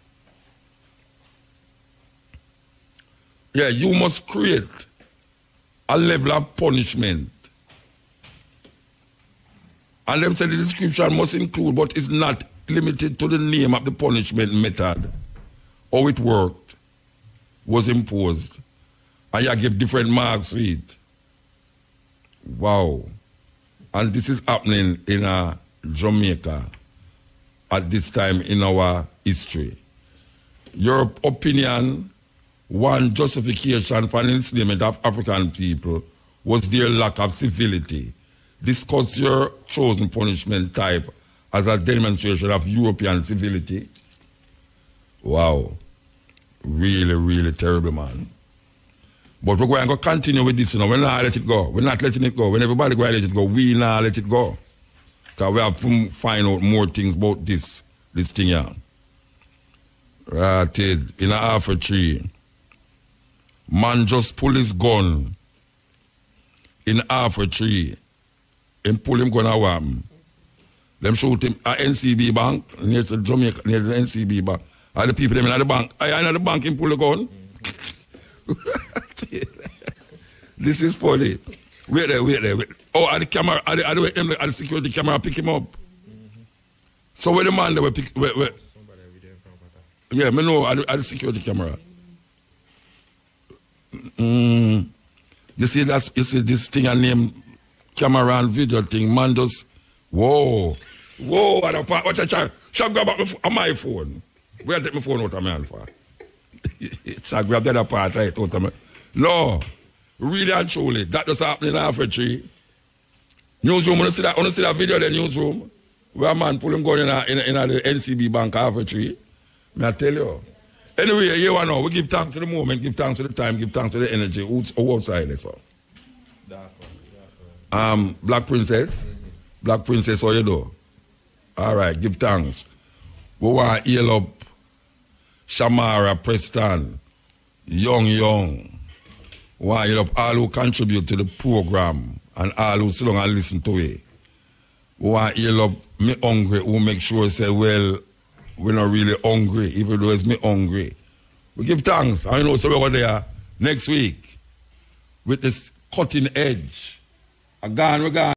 Yeah, you must create a level of punishment. And them say the description must include, but it's not limited to the name of the punishment method, how it worked, was imposed, and you give different marks for it. Wow. And this is happening in Jamaica at this time in our history. Your opinion, one justification for the enslavement of African people was their lack of civility. Discuss your chosen punishment type as a demonstration of European civility. Wow. Really, really terrible, man. But we're going to continue with this, you know. We're not let it go. We're not letting it go. When everybody go let it go, we not let it go. Because we have to find out more things about this thing here. Right, in a half a tree. Man just pull his gun in half a tree and pull him gun away. Them shoot him at NCB bank, near the Jamaica, near the NCB bank. Are the people them in the bank? I in the bank him pull the gun. This is funny. Wait there. Oh, at the camera, at the security camera pick him up. So where the man that will pick where? Yeah, me know at the security camera. You see this thing I name camera and video thing, man just whoa, what a child. Shall grab up my phone. Where I take my phone out of my hand for? Shall grab the other part out of me. No, really and truly, that does happen in half a tree. Newsroom, when you see that video in the newsroom, where a man pull him gun in the NCB bank half a tree, may I tell you. Anyway, you know, we give thanks to the moment, give thanks to the time, give thanks to the energy. Who's outside this one? Black Princess. Black Princess, how you do? All right, give thanks. We want to heal up Shamara, Preston, Young. We want to heal up all who contribute to the program and all who sit down and listen to it. We want to heal up me hungry who make sure say, well, we're not really hungry, even though it's me hungry. We give thanks. I know so we're there next week with this cutting edge. We're gone.